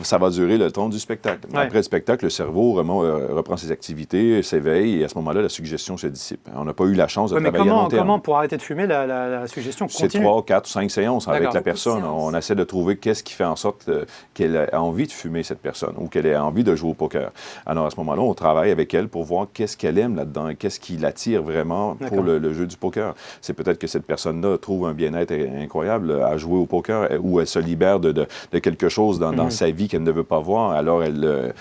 Ça va durer le temps du spectacle. Après le spectacle, le cerveau reprend ses activités, s'éveille, et à ce moment-là, la suggestion se dissipe. On n'a pas eu la chance de travailler à long terme. Comment, pour arrêter de fumer, la suggestion continue? C'est 3, 4, 5 séances avec la personne. On essaie de trouver qu'est-ce qui fait en sorte qu'elle a envie de fumer, cette personne, ou qu'elle ait envie de jouer au poker. Alors, à ce moment-là, on travaille avec elle pour voir qu'est-ce qu'elle aime là-dedans, et qu'est-ce qui l'attire vraiment pour le jeu du poker. C'est peut-être que cette personne-là trouve un bien-être incroyable à jouer au poker, ou elle se libère de quelque chose dans sa vie qu'elle ne veut pas voir, alors elle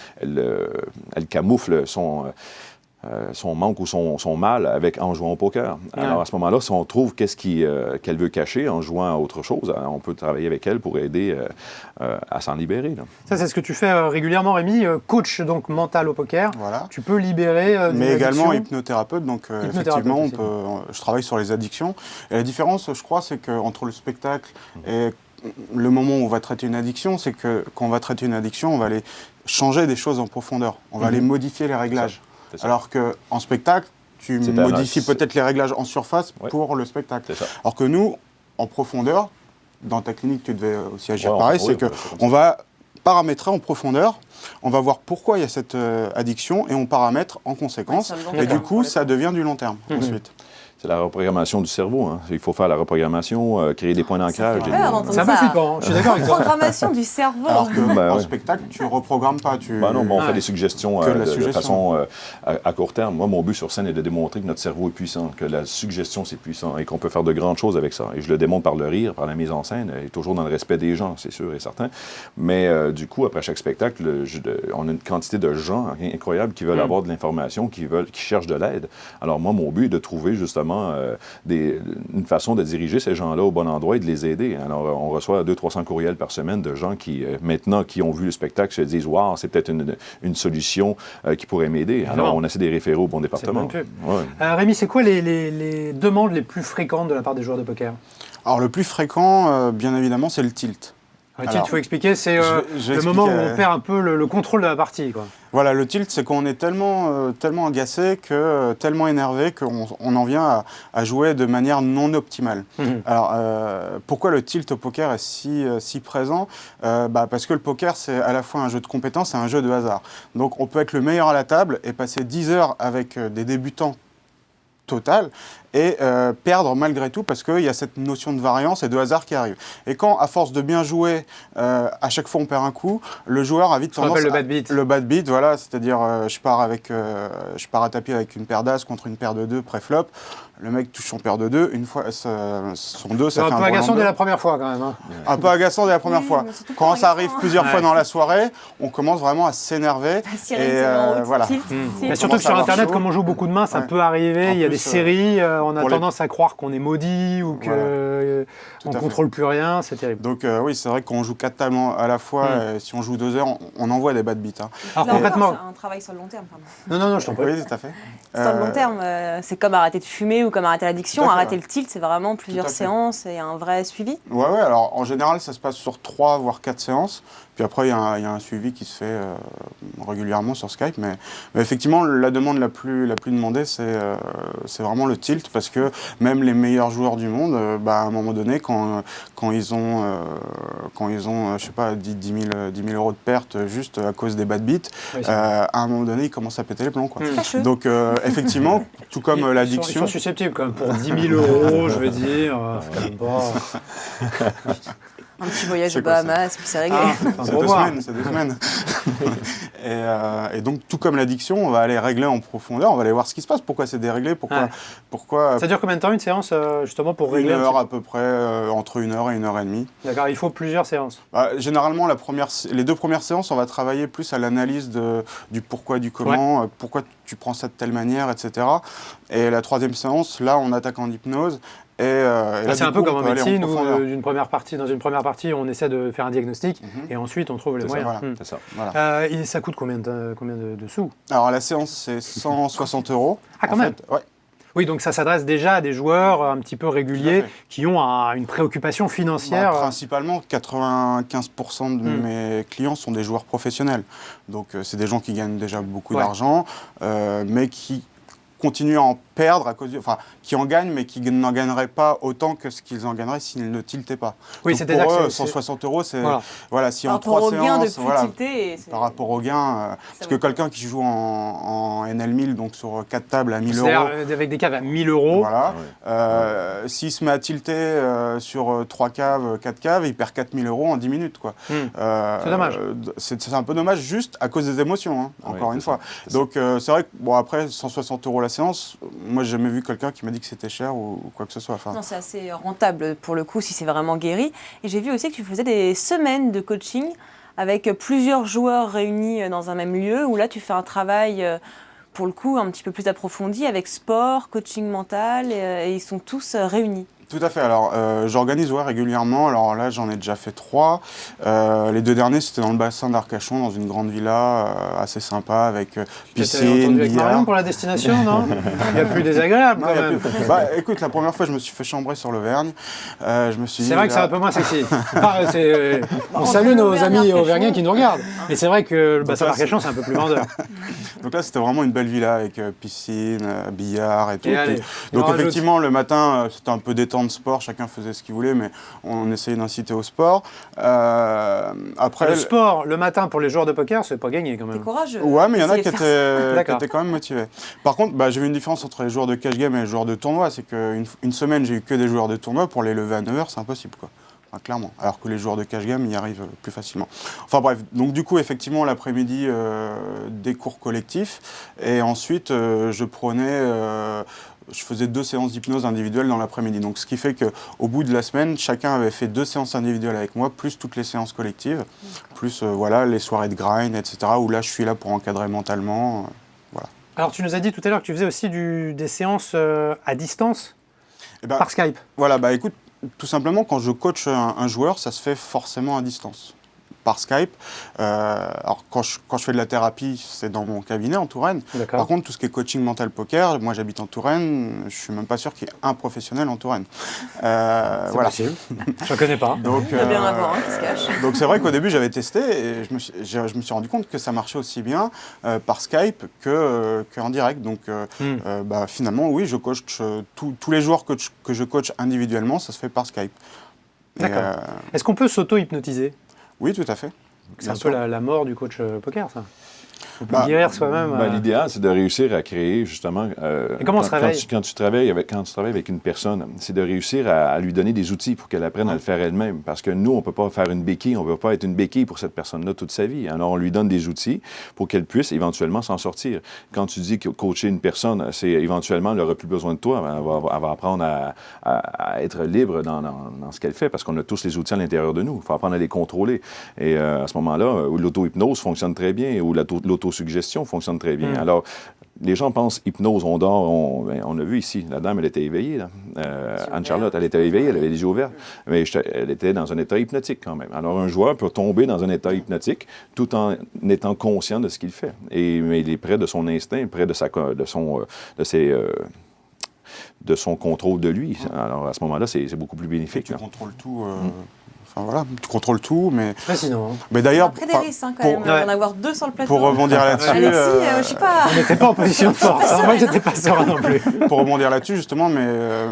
camoufle son manque ou son mal en jouant au poker. Alors, à ce moment-là, si on trouve qu'est-ce qu'elle veut cacher en jouant à autre chose, on peut travailler avec elle pour aider à s'en libérer. Là. Ça, c'est ce que tu fais régulièrement, Rémi, coach donc mental au poker. Voilà. Tu peux libérer mais également addictions. hypnothérapeute, donc effectivement, je travaille sur les addictions. Et la différence, je crois, c'est qu'entre le spectacle et le moment où on va traiter une addiction, c'est que quand on va traiter une addiction, on va aller changer des choses en profondeur. On va aller modifier les réglages. Alors qu'en spectacle, tu modifies peut-être les réglages en surface pour le spectacle. Alors que nous, en profondeur, dans ta clinique, tu devais aussi agir pareil, c'est qu'on va paramétrer en profondeur, on va voir pourquoi il y a cette addiction et on paramètre en conséquence. Et du coup, ça devient du long terme ensuite. C'est la reprogrammation du cerveau. Hein. Il faut faire la reprogrammation, créer des points d'ancrage. C'est un peu flippant, je suis d'accord avec toi. Reprogrammation du cerveau. Alors qu'en spectacle, tu ne reprogrammes pas. On fait des suggestions de façon à court terme. Moi, mon but sur scène est de démontrer que notre cerveau est puissant, que la suggestion, c'est puissant et qu'on peut faire de grandes choses avec ça. Et je le démontre par le rire, par la mise en scène, et toujours dans le respect des gens, c'est sûr et certain. Mais du coup, après chaque spectacle, on a une quantité de gens incroyables qui veulent avoir de l'information, qui cherchent de l'aide. Alors moi, mon but est de trouver justement une façon de diriger ces gens-là au bon endroit et de les aider. Alors, on reçoit 200-300 courriels par semaine de gens qui, maintenant, qui ont vu le spectacle, se disent « Wow, c'est peut-être une solution qui pourrait m'aider. » Alors, on essaie de les référer au bon département. Rémi, c'est quoi les demandes les plus fréquentes de la part des joueurs de poker? Alors, le plus fréquent, bien évidemment, c'est le tilt. Le tilt, il faut expliquer, c'est le moment où on perd un peu le contrôle de la partie, quoi. Voilà, le tilt, c'est qu'on est tellement agacé, tellement énervé, qu'on en vient à jouer de manière non optimale. Alors, pourquoi le tilt au poker est si présent? Parce que le poker, c'est à la fois un jeu de compétences et un jeu de hasard. Donc, on peut être le meilleur à la table et passer 10 heures avec des débutants total et perdre malgré tout parce qu'il y a cette notion de variance et de hasard qui arrive. Et quand, à force de bien jouer, à chaque fois on perd un coup, le joueur a vite tendance le bad beat. Le bad beat, voilà, c'est-à-dire je pars à tapis avec une paire d'as contre une paire de 2 pré-flop. Le mec touche son paire de 2, une fois son 2, ça fait un peu agaçant dès la première fois quand même. Hein. Un peu agaçant dès la première fois. Quand ça arrive plusieurs fois dans la soirée, on commence vraiment à s'énerver. Et voilà. Mais surtout que sur Internet, comme on joue beaucoup de mains, ça peut arriver. Il y a des séries, on a tendance à croire qu'on est maudit ou qu'on ne contrôle plus rien. C'est terrible. Donc oui, c'est vrai qu'on joue 4 tables à la fois. Si on joue 2 heures, on envoie des bad beats. Hein. Alors concrètement, c'est un travail sur le long terme. Non, je t'en prie. Oui, tout à fait. Sur le long terme, c'est comme arrêter de fumer ou comme arrêter l'addiction. Arrêter le tilt, c'est vraiment plusieurs séances et un vrai suivi. Ouais, alors en général, ça se passe sur 3 voire 4 séances. Puis après, il y a un suivi qui se fait régulièrement sur Skype. Mais effectivement, la demande la plus demandée, c'est vraiment le tilt. Parce que même les meilleurs joueurs du monde, à un moment donné, quand ils ont je sais pas, 10 000 euros de pertes juste à cause des bad beats, à un moment donné, ils commencent à péter les plombs. Quoi. Donc effectivement, tout comme l'addiction... Ils sont susceptibles quand même. Pour 10 000 euros, je veux dire, c'est quand même pas... Un petit voyage aux Bahamas, puis c'est réglé. C'est 2 semaines. Et donc, tout comme l'addiction, on va aller régler en profondeur, on va aller voir ce qui se passe, pourquoi c'est déréglé, pourquoi... Ça dure combien de temps une séance, justement, pour régler? 1 heure à peu près, entre 1 heure et 1h30. D'accord, il faut plusieurs séances. Généralement, les 2 premières séances, on va travailler plus à l'analyse du pourquoi, du comment, pourquoi tu prends ça de telle manière, etc. Et la 3e séance, là, on attaque en hypnose. C'est un peu comme en médecine où dans une première partie, on essaie de faire un diagnostic et ensuite on trouve les moyens. Voilà. C'est ça. Voilà. Ça coûte combien de sous? Alors la séance, c'est 160 €. Ah, quand même. Ouais. Oui, donc ça s'adresse déjà à des joueurs un petit peu réguliers qui ont une préoccupation financière. Principalement, 95% de mes clients sont des joueurs professionnels. Donc c'est des gens qui gagnent déjà beaucoup d'argent, mais qui continuent à en perdre à cause qui en gagnent, mais qui n'en gagneraient pas autant que ce qu'ils en gagneraient s'ils ne tiltaient pas. Oui, c'est-à-dire pour eux, 160 €, c'est si en 3 séances, par rapport au gain, parce que quelqu'un qui joue en NL 1000, donc sur 4 tables à 1000 €, avec des caves à 1000 €. Voilà. S'il se met à tilter sur 3 caves, 4 caves, il perd 4000 € en 10 minutes, quoi. C'est dommage. C'est un peu dommage, juste à cause des émotions, encore une fois. Donc c'est vrai que après 160 € la séance, moi j'ai jamais vu quelqu'un qui m'a dit que c'était cher ou quoi que ce soit. Non, c'est assez rentable pour le coup si c'est vraiment guéri. Et j'ai vu aussi que tu faisais des semaines de coaching avec plusieurs joueurs réunis dans un même lieu, où là tu fais un travail pour le coup un petit peu plus approfondi avec sport, coaching mental, et ils sont tous réunis. Tout à fait. Alors, j'organise régulièrement. Alors là, j'en ai déjà fait 3. Les 2 derniers, c'était dans le bassin d'Arcachon, dans une grande villa assez sympa, avec piscine, avec Marion pour la destination, non? Il y a plus désagréable quand même. Écoute, la première fois, je me suis fait chambrer sur l'Auvergne. Je me suis dit, c'est vrai que c'est un peu moins sexy. On salue nos amis auvergnats qui nous regardent. Mais c'est vrai que le bassin d'Arcachon, c'est un peu plus vendeur. Donc là, c'était vraiment une belle villa avec piscine, billard et tout. Donc effectivement, le matin, c'était un peu détendu de sport, chacun faisait ce qu'il voulait, mais on essayait d'inciter au sport. Après, le sport, le matin, pour les joueurs de poker, c'est pas gagné quand même. T'es courageux. Ouais, mais il y en a qui étaient quand même motivés. Par contre, j'ai vu une différence entre les joueurs de cash game et les joueurs de tournoi, c'est qu'une semaine, j'ai eu que des joueurs de tournoi, pour les lever à 9h, c'est impossible, quoi. Clairement. Alors que les joueurs de cash game y arrivent plus facilement. Enfin bref, donc du coup, effectivement, l'après-midi, des cours collectifs. Et ensuite, je faisais 2 séances d'hypnose individuelles dans l'après-midi. Donc ce qui fait qu'au bout de la semaine, chacun avait fait 2 séances individuelles avec moi, plus toutes les séances collectives, plus les soirées de grind, etc. Où là, je suis là pour encadrer mentalement. Voilà. Alors tu nous as dit tout à l'heure que tu faisais aussi des séances à distance, par Skype. Voilà, écoute, tout simplement, quand je coach un joueur, ça se fait forcément à distance, par Skype. Alors, quand je fais de la thérapie, c'est dans mon cabinet en Touraine. Par contre, tout ce qui est coaching mental poker, moi j'habite en Touraine, je suis même pas sûr qu'il y ait un professionnel en Touraine. C'est possible. Je ne connais pas. Donc, il y a bien un avoir qui se cache. Donc c'est vrai qu'au début, j'avais testé et je me suis rendu compte que ça marchait aussi bien par Skype qu'en direct. Donc finalement, oui, je coach tous les joueurs que je coach individuellement, ça se fait par Skype. D'accord. Est-ce qu'on peut s'auto-hypnotiser ? Oui, tout à fait. C'est un peu la mort du coach poker, ça. On peut guérir soi-même. L'idéal, c'est de réussir à créer, justement... Et comment on se réveille? Quand tu travailles avec une personne, c'est de réussir à lui donner des outils pour qu'elle apprenne à le faire elle-même. Parce que nous, on ne peut pas faire une béquille, on ne peut pas être une béquille pour cette personne-là toute sa vie. Alors, on lui donne des outils pour qu'elle puisse éventuellement s'en sortir. Quand tu dis que coacher une personne, c'est éventuellement, elle n'aura plus besoin de toi. Elle va apprendre à être libre dans ce qu'elle fait, parce qu'on a tous les outils à l'intérieur de nous. Il faut apprendre à les contrôler. Et à ce moment-là, l'auto-hypnose fonctionne très bien, ou l'autosuggestion fonctionne très bien. Alors, les gens pensent hypnose, on dort, on a vu ici, la dame, elle était éveillée, là. Anne-Charlotte, elle était éveillée, elle avait les yeux ouverts, mais elle était dans un état hypnotique quand même. Alors, un joueur peut tomber dans un état hypnotique tout en étant conscient de ce qu'il fait. Mais il est près de son instinct, près de son contrôle de lui. Alors, à ce moment-là, c'est beaucoup plus bénéfique. Tu contrôles tout... Enfin voilà, tu contrôles tout, mais... Fascinant. Mais d'ailleurs... Après des risques, quand même, d'en avoir 2 sur le plateau. Pour rebondir là-dessus... Alexis, je sais pas... On n'était pas en position de force, moi j'étais pas serein non plus. Pour rebondir là-dessus, justement,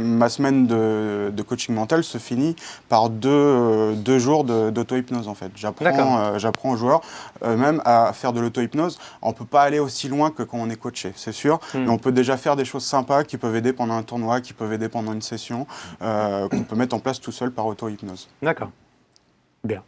ma semaine de coaching mental se finit par 2 jours d'auto-hypnose, en fait. J'apprends aux joueurs même à faire de l'auto-hypnose. On ne peut pas aller aussi loin que quand on est coaché, c'est sûr, mais on peut déjà faire des choses sympas qui peuvent aider pendant un tournoi, qui peuvent aider pendant une session, qu'on peut mettre en place tout seul par auto-hypnose. D'accord. Bien.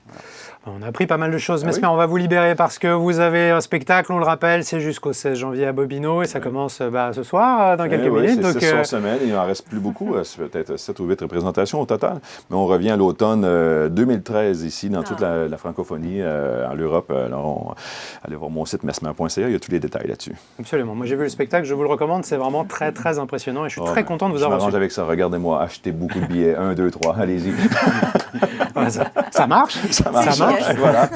On a appris pas mal de choses. Mesmer, on va vous libérer parce que vous avez un spectacle, on le rappelle, c'est jusqu'au 16 janvier à Bobino et ça commence ce soir, dans quelques minutes. C'est 6 semaines, il n'en reste plus beaucoup, peut-être 7 ou 8 représentations au total. Mais on revient à l'automne 2013 ici, dans toute la francophonie, en Europe. Alors, allez voir mon site mesmer.ca, il y a tous les détails là-dessus. Absolument. Moi, j'ai vu le spectacle, je vous le recommande, c'est vraiment très, très impressionnant et je suis très content de vous avoir reçu. Je m'arrange avec ça, regardez-moi, achetez beaucoup de billets, 1, 2, 3, allez-y. Ça marche. Ça marche. Voilà.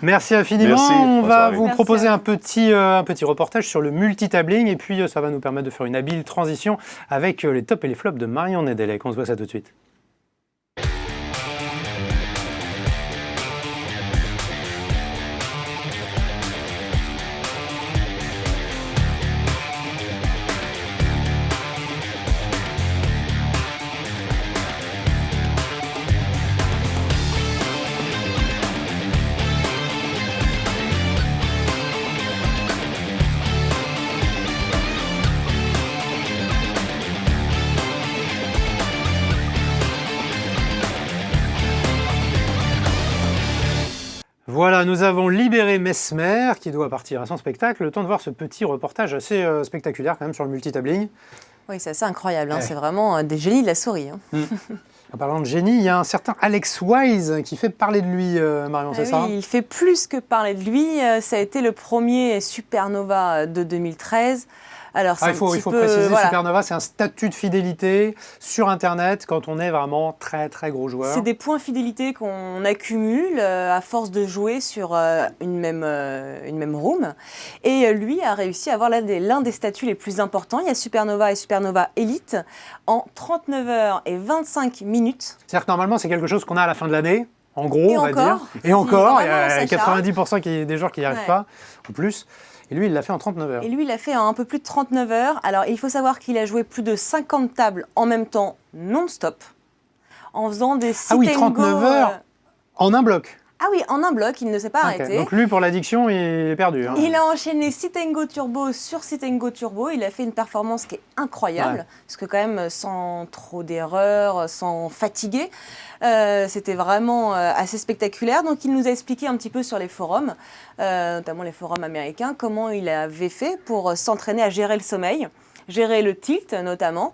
Merci infiniment. Merci. On Bonne va soirée. vous Merci proposer à un petit reportage sur le multitabling et puis ça va nous permettre de faire une habile transition avec les tops et les flops de Marion Nedelec. On se voit ça tout de suite. Voilà, nous avons libéré Mesmer qui doit partir à son spectacle. Le temps de voir ce petit reportage assez spectaculaire quand même sur le multitabling. Oui, c'est assez incroyable. Ouais. C'est vraiment des génies de la souris. En parlant de génie, il y a un certain Alex Wise qui fait parler de lui, Marion, c'est ça? Oui, il fait plus que parler de lui. Ça a été le premier Supernova de 2013. Alors, il faut préciser, Supernova, c'est un statut de fidélité sur Internet quand on est vraiment très très gros joueur. C'est des points fidélité qu'on accumule à force de jouer sur une même room. Et lui a réussi à avoir l'un des statuts les plus importants. Il y a Supernova et Supernova Elite en 39 heures et 25 minutes. C'est-à-dire que normalement, c'est quelque chose qu'on a à la fin de l'année, en gros, Et on va encore, dire. Et si encore, il y vraiment a on s'acharne. 90% des joueurs qui n'y arrivent pas, ou plus. Et lui, il l'a fait en 39 heures. Et lui, il l'a fait en un peu plus de 39 heures. Alors, il faut savoir qu'il a joué plus de 50 tables en même temps, non-stop, en faisant des sit Ah oui, and 39 go, heures en un bloc. Ah oui, en un bloc, il ne s'est pas Ok. arrêté. Donc lui, pour l'addiction, il est perdu. Hein. Il a enchaîné Sit and Go Turbo sur Sit and Go Turbo. Il a fait une performance qui est incroyable, Ouais. parce que quand même, sans trop d'erreurs, sans fatiguer, c'était vraiment assez spectaculaire. Donc il nous a expliqué un petit peu sur les forums, notamment les forums américains, comment il avait fait pour s'entraîner à gérer le sommeil, gérer le tilt notamment,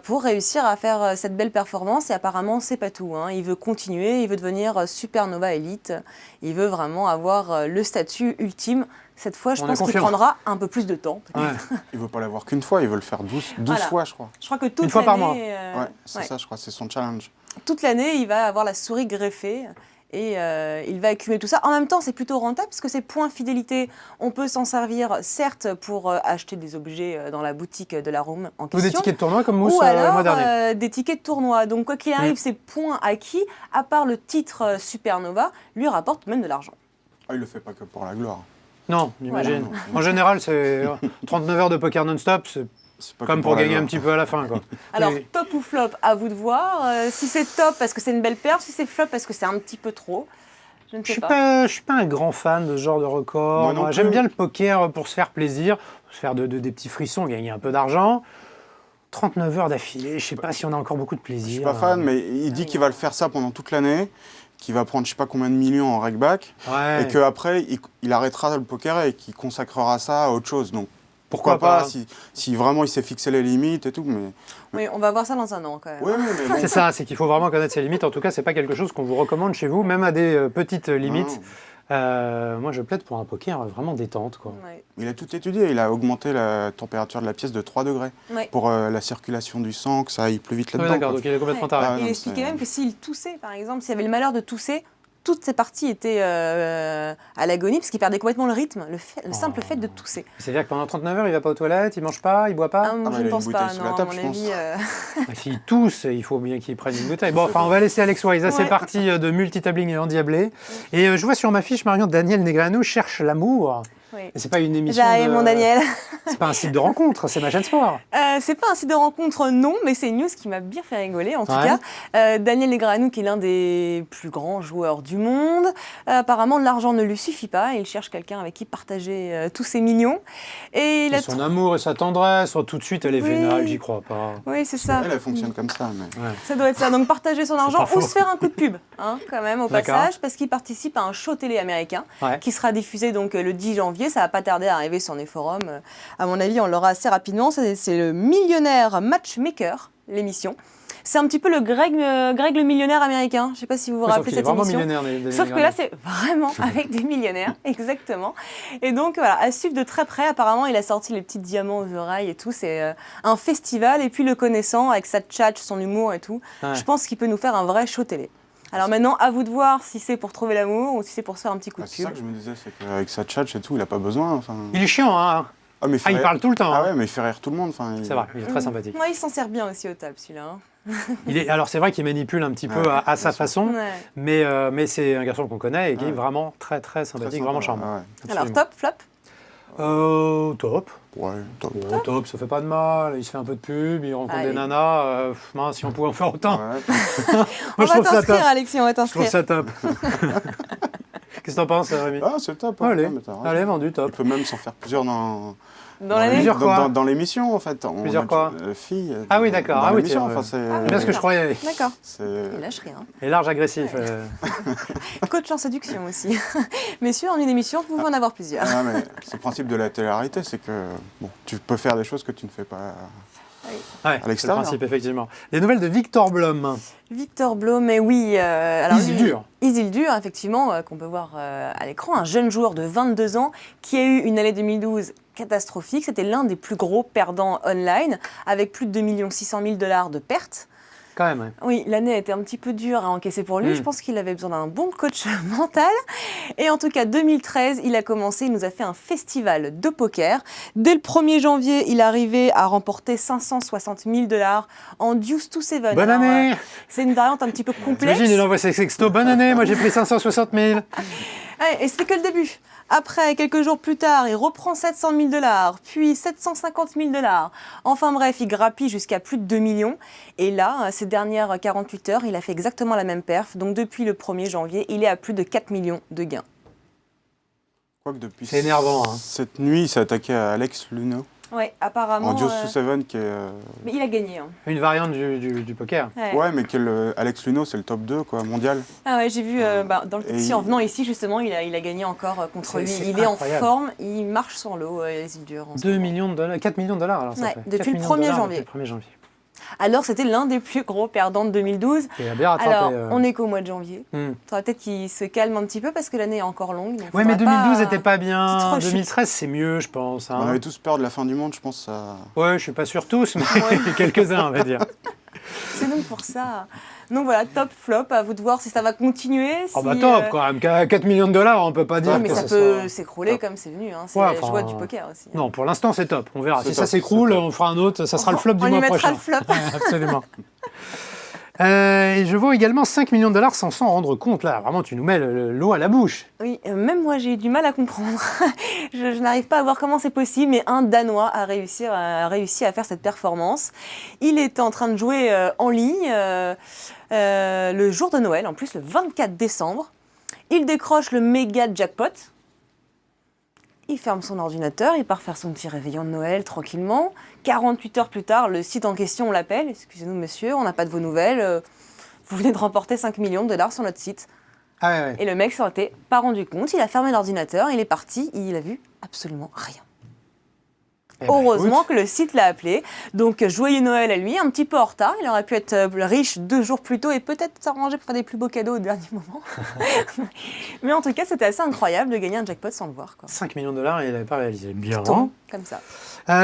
pour réussir à faire cette belle performance. Et apparemment, c'est pas tout. Hein. Il veut continuer, il veut devenir Supernova Elite. Il veut vraiment avoir le statut ultime. Cette fois, je pense qu'il prendra un peu plus de temps. Ouais. Il ne veut pas l'avoir qu'une fois, il veut le faire 12 Voilà. fois, je crois. Je crois que toute Une fois par l'année, mois. Ouais, c'est ça, je crois, c'est son challenge. toute l'année, il va avoir la souris greffée. Et il va accumuler tout ça. En même temps, c'est plutôt rentable parce que ces points fidélité, on peut s'en servir certes pour acheter des objets dans la boutique de la room en question. Ou des tickets de tournoi comme Mousse ou le alors mois dernier. des tickets de tournoi. Donc quoi qu'il arrive, ces points acquis, à part le titre Supernova, lui rapportent même de l'argent. Ah, il le fait pas que pour la gloire. Non, j'imagine. Voilà. En général, c'est 39 heures de poker non-stop, c'est pas comme que pour pour la gagner un gloire. petit peu à la fin. Quoi. Alors, Et- top ou flop, à vous de voir. Si c'est top parce que c'est une belle perf, si c'est flop parce que c'est un petit peu trop, je ne sais pas. Je suis pas un grand fan de ce genre de record. Moi non J'aime plus. bien le poker pour se faire plaisir, se faire des petits frissons, gagner un peu d'argent. 39 heures d'affilée, je sais pas si on a encore beaucoup de plaisir. Je suis pas fan, mais il dit qu'il va le faire ça pendant toute l'année, qu'il va prendre je sais pas combien de millions en rec-back, Ouais. et qu'après, il arrêtera le poker et qu'il consacrera ça à autre chose. Donc, pourquoi Pourquoi pas, pas. si vraiment il s'est fixé les limites et tout, mais... Oui, on va voir ça dans un an quand même. Oui, mais bon. C'est ça, c'est qu'il faut vraiment connaître ses limites. En tout cas, c'est pas quelque chose qu'on vous recommande chez vous, même à des petites limites. Moi, je plaide pour un poker vraiment détente, quoi. Ouais. Il a tout étudié, il a augmenté la température de la pièce de 3 degrés Ouais. pour la circulation du sang, que ça aille plus vite Ouais, là-dedans. d'accord, quoi. donc il est complètement Ouais. taré. Ah, Il non, expliquait c'est- même que s'il toussait, par exemple, s'il avait le malheur de tousser, toutes ses parties étaient à l'agonie parce qu'il perdait complètement le rythme, le simple fait de tousser. C'est-à-dire que pendant 39 heures, il va pas aux toilettes, il mange pas, il boit pas. Ah, bah, je il ne a pense une pas, bouteille sous la non, table, à je mon pense. avis. S'il tousse, il faut bien qu'il prenne une bouteille. Bon, enfin, on va laisser Alex Wise. C'est Ouais. parti de multitabling et endiablé. Et je vois sur ma fiche, Marion, Daniel Negreanu cherche l'amour. Oui. Et c'est pas une émission J'arrive, de... mon Daniel. C'est pas un site de rencontre, c'est ma chaîne sport. C'est pas un site de rencontre, non, mais c'est une news qui m'a bien fait rigoler, en tout Ouais. cas. Daniel Negreanu, qui est l'un des plus grands joueurs du monde, apparemment, l'argent ne lui suffit pas. Il cherche quelqu'un avec qui partager tous ses millions. Et il Et a son amour et sa tendresse, tout de suite, elle est Oui. vénale, j'y crois pas. Oui, c'est ça. Elle fonctionne comme ça, mais... Ça doit être ça. Donc partager son argent pas faux. ou se faire un coup de pub, hein, quand même, au D'accord. passage, parce qu'il participe à un show télé américain Ouais. qui sera diffusé donc le 10 janvier. Ça va pas tarder à arriver sur les forums. À mon avis, on l'aura assez rapidement. C'est le Millionnaire Matchmaker, l'émission. C'est un petit peu le Greg le millionnaire américain. Je sais pas si vous vous Ouais, sauf rappelez qu'il est cette vraiment émission. millionnaire, Sauf que là, c'est vraiment avec des millionnaires, exactement. Et donc, voilà, à suivre de très près. Apparemment, il a sorti les petits diamants aux oreilles et tout. C'est un festival. Et puis, le connaissant, avec sa tchatch, son humour et tout, Ouais. je pense qu'il peut nous faire un vrai show télé. Alors maintenant, à vous de voir si c'est pour trouver l'amour ou si c'est pour se faire un petit coup de pub. C'est ça que je me disais, c'est qu'avec sa tchatch et tout, il a pas besoin. Il est chiant, hein. Il parle tout le temps. Ah ouais, mais il fait rire tout le monde. C'est vrai, il est très sympathique. Ouais, il s'en sert bien aussi au table, celui-là. Alors c'est vrai qu'il manipule un petit peu à sa façon, mais c'est un garçon qu'on connaît et qui est vraiment très très sympathique, vraiment charmant. Alors top, flop Top. Ouais, top. Oh, top, ça fait pas de mal. Il se fait un peu de pub, il rencontre des nanas. Mince, si on pouvait en faire autant. Moi, on va t'inscrire, Alexis, on va t'inscrire. Je trouve ça top. Qu'est-ce que t'en penses, Rémi? Ah, c'est top. Allez, vendu, top. Il peut même s'en faire plusieurs dans l'émission, en fait. Plusieurs quoi? Filles. Ah oui, d'accord. Dans ah oui, l'émission, c'est bien ce que je croyais. D'accord. Il lâche rien. Et large agressif. Coach en séduction aussi. Messieurs, en une émission, vous pouvez en avoir plusieurs. Ah, mais c'est le principe de la télé-réalité, c'est que tu peux faire des choses que tu ne fais pas à l'extérieur. C'est le principe, effectivement. Les nouvelles de Victor Blum. Victor Blum, mais oui. Isildur, effectivement, qu'on peut voir à l'écran. Un jeune joueur de 22 ans qui a eu une année 2012 catastrophique. C'était l'un des plus gros perdants online, avec plus de 2 600 000 $ de pertes. Quand même, Oui, l'année a été un petit peu dure à encaisser pour lui. Je pense qu'il avait besoin d'un bon coach mental. Et en tout cas, 2013, il a commencé, il nous a fait un festival de poker. Dès le 1er janvier, il arrivait à remporter 560 000 $ en Deuce to Seven. Bonne année. C'est une variante un petit peu complexe. Imagine, il envoie ses sextos. Bonne année, moi j'ai pris 560 000. Et c'était que le début. Après, quelques jours plus tard, il reprend 700 000 $, puis 750 000 $. Enfin bref, il grappille jusqu'à plus de 2 millions. Et là, ces dernières 48 heures, il a fait exactement la même perf. Donc depuis le 1er janvier, il est à plus de 4 millions de gains. C'est énervant. Cette nuit, il s'est attaqué à Alex Luno. Oui, apparemment. En Deuce to Seven, qui est. Mais il a gagné. Une variante du poker. Ouais, mais Alex Luno, c'est le top 2, quoi, mondial. Ah ouais, j'ai vu dans le taxi, en venant ici, justement, il a gagné encore contre lui. Il est incroyable. En forme, il marche sur l'eau, Isildur. 2 millions de $, 4 millions de $, alors ça fait. Depuis le 1er janvier. Depuis le 1er janvier. Alors, c'était l'un des plus gros perdants de 2012. Il a bien rattrapé. Alors, on est qu'au mois de janvier. Il faudra peut-être qu'il se calme un petit peu parce que l'année est encore longue. Oui, mais 2012 n'était pas bien. 2013, c'est mieux, je pense. On avait tous peur de la fin du monde, je pense. Ça... Ouais, je suis pas sûr tous, mais quelques-uns, on va dire. C'est donc pour ça. Donc voilà, top, flop, à vous de voir si ça va continuer. Ah bah top, quand même. 4 millions de $, on peut pas dire mais que ça peut s'écroler comme c'est venu. C'est la joie du poker aussi. Non, pour l'instant, c'est top. On verra. Si ça s'écroule, on fera un autre. Ça sera le flop du mois prochain. On lui mettra le flop. Absolument. Et je vois également 5 millions de $, sans s'en rendre compte. Là, vraiment, tu nous mets l'eau à la bouche. Oui, même moi, j'ai eu du mal à comprendre. je n'arrive pas à voir comment c'est possible, mais un Danois a réussi à faire cette performance. Il était en train de jouer en ligne le jour de Noël, en plus le 24 décembre. Il décroche le méga jackpot. Il ferme son ordinateur, il part faire son petit réveillon de Noël tranquillement. 48 heures plus tard, le site en question, on l'appelle. « Excusez-nous, monsieur, on n'a pas de vos nouvelles. Vous venez de remporter 5 millions de $ sur notre site. » Et le mec s'en était pas rendu compte. Il a fermé l'ordinateur, il est parti, il a vu absolument rien. Heureusement que le site l'a appelé. Donc, joyeux Noël à lui, un petit peu en retard. Il aurait pu être riche 2 jours plus tôt et peut-être s'arranger pour faire des plus beaux cadeaux au dernier moment. Mais en tout cas, c'était assez incroyable de gagner un jackpot sans le voir. 5 millions de $, il n'avait pas réalisé. Bien. Comme ça.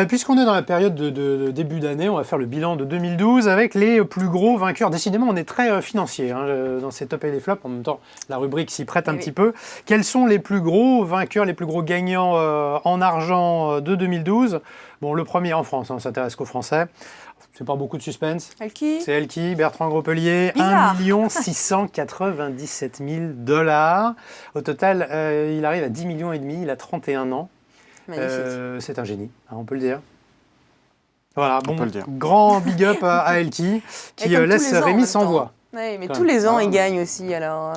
Puisqu'on est dans la période de début d'année, on va faire le bilan de 2012 avec les plus gros vainqueurs. Décidément, on est très financier dans ces top et les flops. En même temps, la rubrique s'y prête un petit peu. Quels sont les plus gros vainqueurs, les plus gros gagnants en argent de 2012 ? Bon, le premier en France, on s'intéresse qu'aux Français. C'est pas beaucoup de suspense. C'est Elki, Bertrand Gropelier, 1 697 000 $. Au total, il arrive à 10,5 millions, il a 31 ans. C'est un génie, on peut le dire. Voilà, bon, grand big up à Elki, qui laisse Rémi sans voix. Oui, mais tous les ans, il gagne aussi, alors...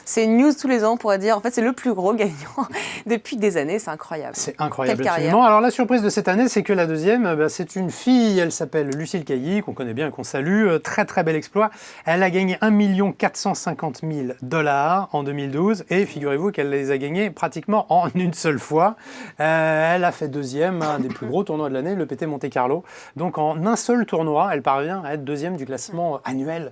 C'est une news tous les ans, on pourrait dire. En fait, c'est le plus gros gagnant depuis des années. C'est incroyable. C'est incroyable, absolument. Alors, la surprise de cette année, c'est que la deuxième, c'est une fille. Elle s'appelle Lucille Cailly, qu'on connaît bien et qu'on salue. Très, très bel exploit. Elle a gagné 1 450 000 $ en 2012. Et figurez-vous qu'elle les a gagnés pratiquement en une seule fois. Elle a fait deuxième, un des plus gros tournois de l'année, le PT Monte Carlo. Donc, en un seul tournoi, elle parvient à être deuxième du classement annuel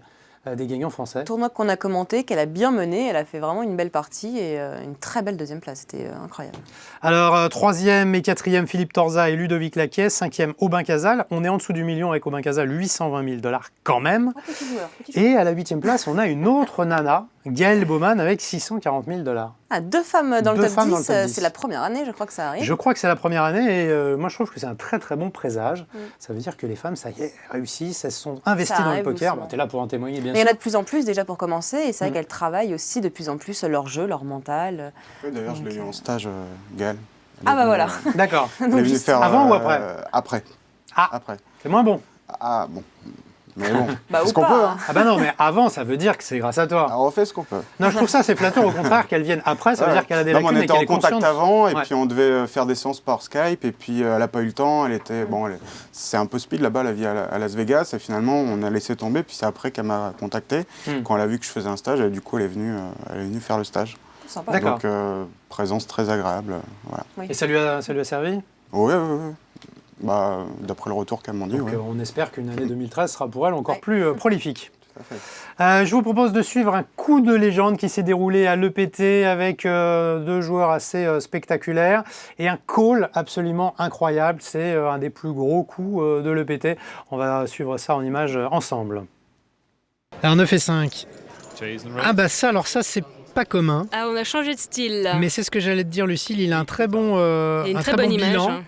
des gagnants français. Tournoi qu'on a commenté, qu'elle a bien mené, elle a fait vraiment une belle partie et une très belle deuxième place, c'était incroyable. Alors, 3e et 4e, Philippe Torza et Ludovic Laquiès, 5e, Aubin Casal. On est en dessous du million avec Aubin Casal, 820 000 $ quand même. Oh, petit joueur, petit joueur. Et à la 8e place, on a une autre nana, Gaëlle Baumann, avec 640 000 $. Ah, 2 femmes dans le Deux top femmes 10, dans le top 10. c'est la première année, je crois que ça arrive. Je crois que c'est la première année et moi je trouve que c'est un très très bon présage. Ça veut dire que les femmes, ça y est, réussissent, elles se sont investies Ça dans le arrive poker. doucement. Tu es là pour en témoigner, bien Mais il y en sûr. a de plus en plus déjà pour commencer, et c'est vrai qu'elles travaillent aussi de plus en plus leur jeu, leur mental. Oui, d'ailleurs, je l'ai eu en stage, Gaëlle. Ah bah voilà. D'accord. Elle est venue faire, avant ou après Après. Ah, après. C'est moins bon. Ah bon. Mais bon, Bah, c'est ou ce qu'on pas, peut. hein. Ah bah non, mais avant, ça veut dire que c'est grâce à toi. Alors, on fait ce qu'on peut. Non, je trouve ça, c'est flatteur, au contraire, qu'elle vienne après, ça veut dire qu'elle a des Non, mais lacunes on et était qu'elle en est contact consciente. avant, et Ouais. puis on devait faire des séances par Skype, et puis elle n'a pas eu le temps, elle était... Bon, c'est un peu speed là-bas, la vie à Las Vegas, et finalement, on a laissé tomber, puis c'est après qu'elle m'a contacté, quand elle a vu que je faisais un stage, et du coup, elle est venue faire le stage. Sympa. D'accord. Donc, présence très agréable, voilà. Oui. Et ça lui a servi. Oui, oui, oui. Bah, d'après le retour qu'elle m'a dit, Donc, oui. on espère qu'une année 2013 sera pour elle encore Ouais. plus prolifique. Tout à fait. Je vous propose de suivre un coup de légende qui s'est déroulé à l'EPT avec 2 joueurs assez spectaculaires et un call absolument incroyable. C'est un des plus gros coups de l'EPT. On va suivre ça en images ensemble. Alors 9 et 5. Ah bah ça, alors ça c'est pas commun. Ah, on a changé de style là. Mais c'est ce que j'allais te dire, Lucille. Il a un très bon, Il y a une un très très bonne bon image. bilan.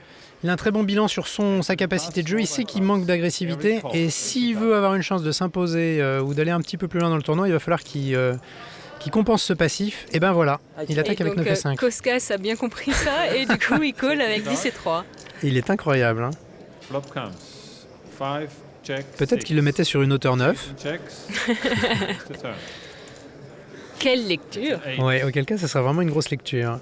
Il a un très bon bilan sur sa capacité de jeu. Il sait qu'il manque d'agressivité. Et s'il veut avoir une chance de s'imposer ou d'aller un petit peu plus loin dans le tournoi, il va falloir qu'il compense ce passif. Et ben voilà, il attaque avec 9 et 5. Koskas a bien compris ça et du coup il colle avec 10 et 3. Il est incroyable. Hein. Flop comes. 5, check. Peut-être qu'il le mettait sur une hauteur 9. Quelle lecture! Ouais, auquel cas, ça serait vraiment une grosse lecture.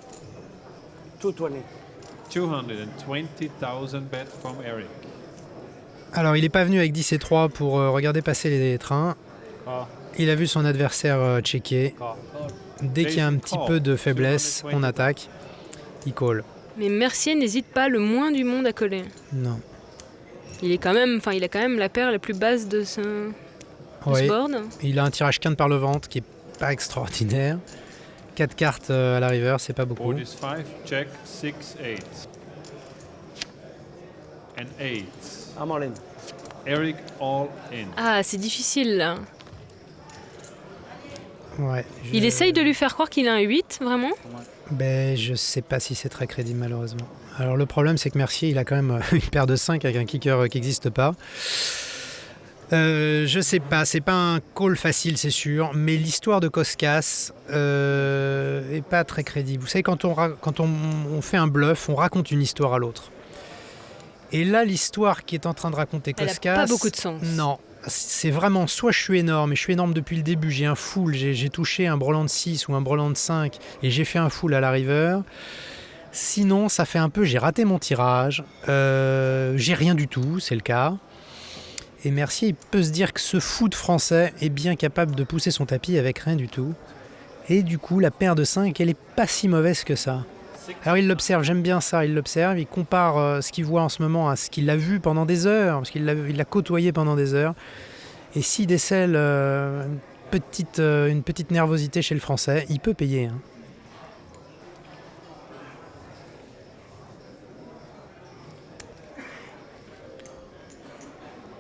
220,000 bet from Eric. Alors, il n'est pas venu avec 10 et 3 pour regarder passer les trains. Il a vu son adversaire checker. Dès qu'il y a un petit peu de faiblesse, on attaque. Il call. Mais Mercier n'hésite pas le moins du monde à coller. Non. Il a quand même la paire la plus basse de ce board. Il a un tirage quinte par le ventre qui est pas extraordinaire. 4 cartes à la river, c'est pas beaucoup. 45, check, 6, 8. And 8. I'm all in. Eric all in. Ah, c'est difficile là. Ouais. Il essaye de lui faire croire qu'il a un 8, vraiment? Ben, je sais pas si c'est très crédible malheureusement. Alors le problème c'est que Mercier il a quand même une paire de 5 avec un kicker qui n'existe pas. Je sais pas, c'est pas un call facile c'est sûr, mais l'histoire de Koskas est pas très crédible. Vous savez quand on fait un bluff, on raconte une histoire à l'autre. Et là l'histoire qui est en train de raconter Koskas... Elle a pas beaucoup de sens. Non. C'est vraiment, soit je suis énorme, et je suis énorme depuis le début, j'ai un full, j'ai touché un brelan de 6 ou un brelan de 5, et j'ai fait un full à la river. Sinon, ça fait un peu, j'ai raté mon tirage, j'ai rien du tout, c'est le cas. Et Mercier, il peut se dire que ce foot français est bien capable de pousser son tapis avec rien du tout. Et du coup, la paire de 5, elle est pas si mauvaise que ça. Alors il l'observe, j'aime bien ça, il l'observe, il compare ce qu'il voit en ce moment à ce qu'il a vu pendant des heures, parce qu'il l'a côtoyé pendant des heures. Et s'il décèle une petite nervosité chez le Français, il peut payer. Hein.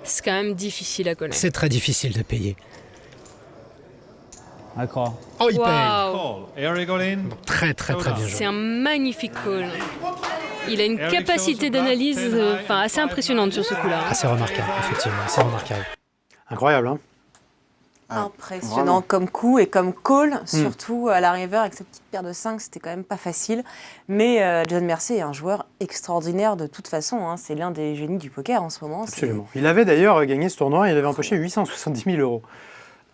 C'est quand même difficile à coller. C'est très difficile de payer. D'accord. Oh, il paye. Wow. Eric all in. Très bien joué. C'est un magnifique call. Il a une capacité d'analyse assez impressionnante sur ce coup-là. Ah, c'est remarquable, effectivement, c'est remarquable. Incroyable, hein? Impressionnant Vraiment. comme coup et comme call, surtout à la river avec cette petite paire de 5, c'était quand même pas facile. Mais John Mercier est un joueur extraordinaire de toute façon, hein. C'est l'un des génies du poker en ce moment. Absolument. Il avait d'ailleurs gagné ce tournoi, il avait empoché 870 000 €. Donc,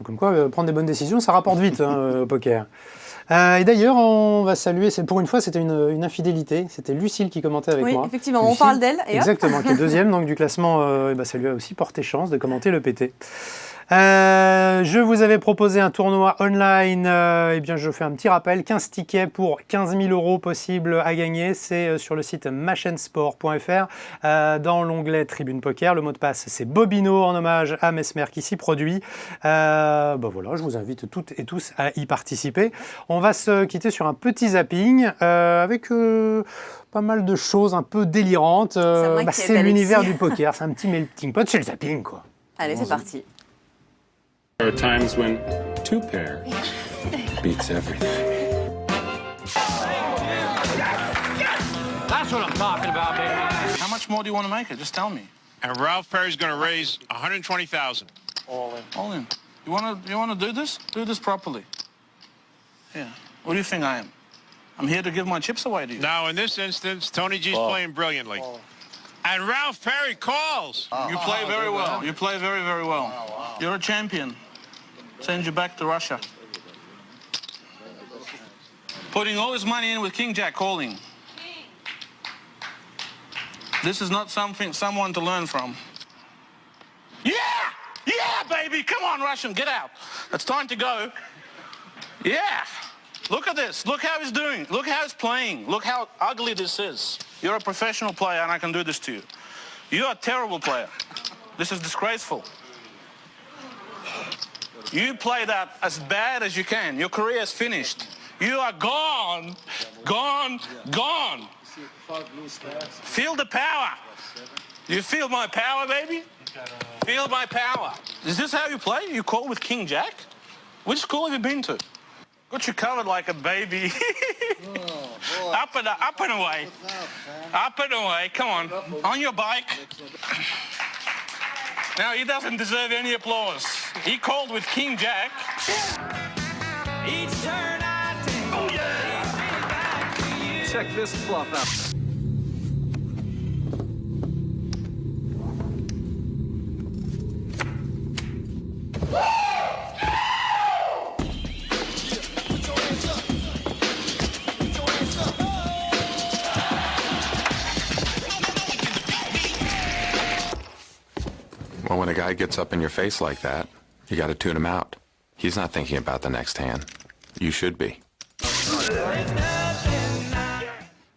comme quoi, prendre des bonnes décisions, ça rapporte vite au poker. Et d'ailleurs, on va saluer, pour une fois, c'était une infidélité. C'était Lucille qui commentait avec oui, moi. effectivement, Lucille, on parle d'elle. Et exactement, qui est deuxième donc, du classement. Ça lui a aussi porté chance de commenter le PT. Je vous avais proposé un tournoi online, eh bien je fais un petit rappel, 15 tickets pour 15 000 € possibles à gagner, c'est sur le site machensport.fr, dans l'onglet Tribune Poker, le mot de passe c'est Bobino en hommage à Mesmer qui s'y produit. Voilà, je vous invite toutes et tous à y participer. On va se quitter sur un petit zapping avec pas mal de choses un peu délirantes. C'est l'univers du poker, c'est un petit melting pot, c'est le zapping quoi. Allez, c'est parti. There are times when 2 pair beats everything. That's what I'm talking about, baby. How much more do you want to make it? Just tell me. And Ralph Perry's going to raise $120,000. All in. All in. You want to do this? Do this properly. Yeah. What do you think I am? I'm here to give my chips away to you. Now, in this instance, Tony G's playing brilliantly. And Ralph Perry calls. You play very well. You play very, very well. You're a champion. Send you back to Russia. Putting all his money in with King Jack calling. This is not someone to learn from. Yeah! Yeah, baby! Come on, Russian, get out. It's time to go. Yeah! Look at this. Look how he's doing. Look how he's playing. Look how ugly this is. You're a professional player and I can do this to you. You're a terrible player. This is disgraceful. You play that as bad as you can. Your career is finished. You are gone. Gone. Gone. Feel the power. You feel my power, baby? Feel my power. Is this how you play? You call with King Jack? Which school have you been to? Got you covered like a baby. Up and away. Up and away. Come on your bike. Now, he doesn't deserve any applause. He called with King Jack. Each turn I take, oh yeah. Check this bluff out. Well, when a guy gets up in your face like that, you got to tune him out. He's not thinking about the next hand. You should be.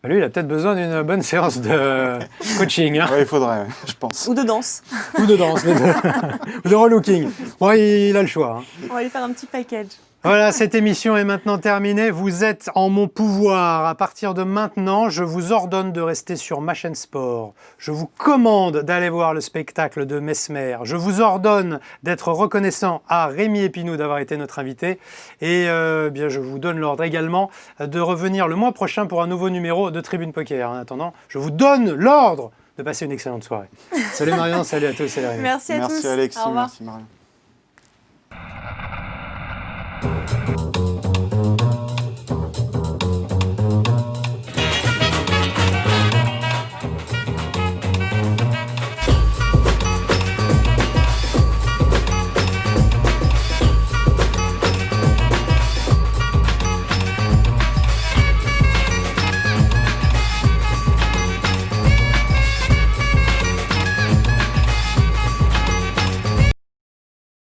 Lui, il a peut-être besoin d'une bonne séance de coaching. Hein. Ouais, il faudrait, je pense. Ou de danse. Ou de danse, ou de relooking. Bon, il a le choix. Hein. On va lui faire un petit package. Voilà, cette émission est maintenant terminée. Vous êtes en mon pouvoir. À partir de maintenant, je vous ordonne de rester sur ma chaîne Sport. Je vous commande d'aller voir le spectacle de Mesmer. Je vous ordonne d'être reconnaissant à Rémi Epinou d'avoir été notre invité. Et bien, je vous donne l'ordre également de revenir le mois prochain pour un nouveau numéro de Tribune Poker. En attendant, je vous donne l'ordre de passer une excellente soirée. Salut Marion, salut à tous, salut Rémi. Merci à tous. Merci Alexis, Au revoir. merci Marion.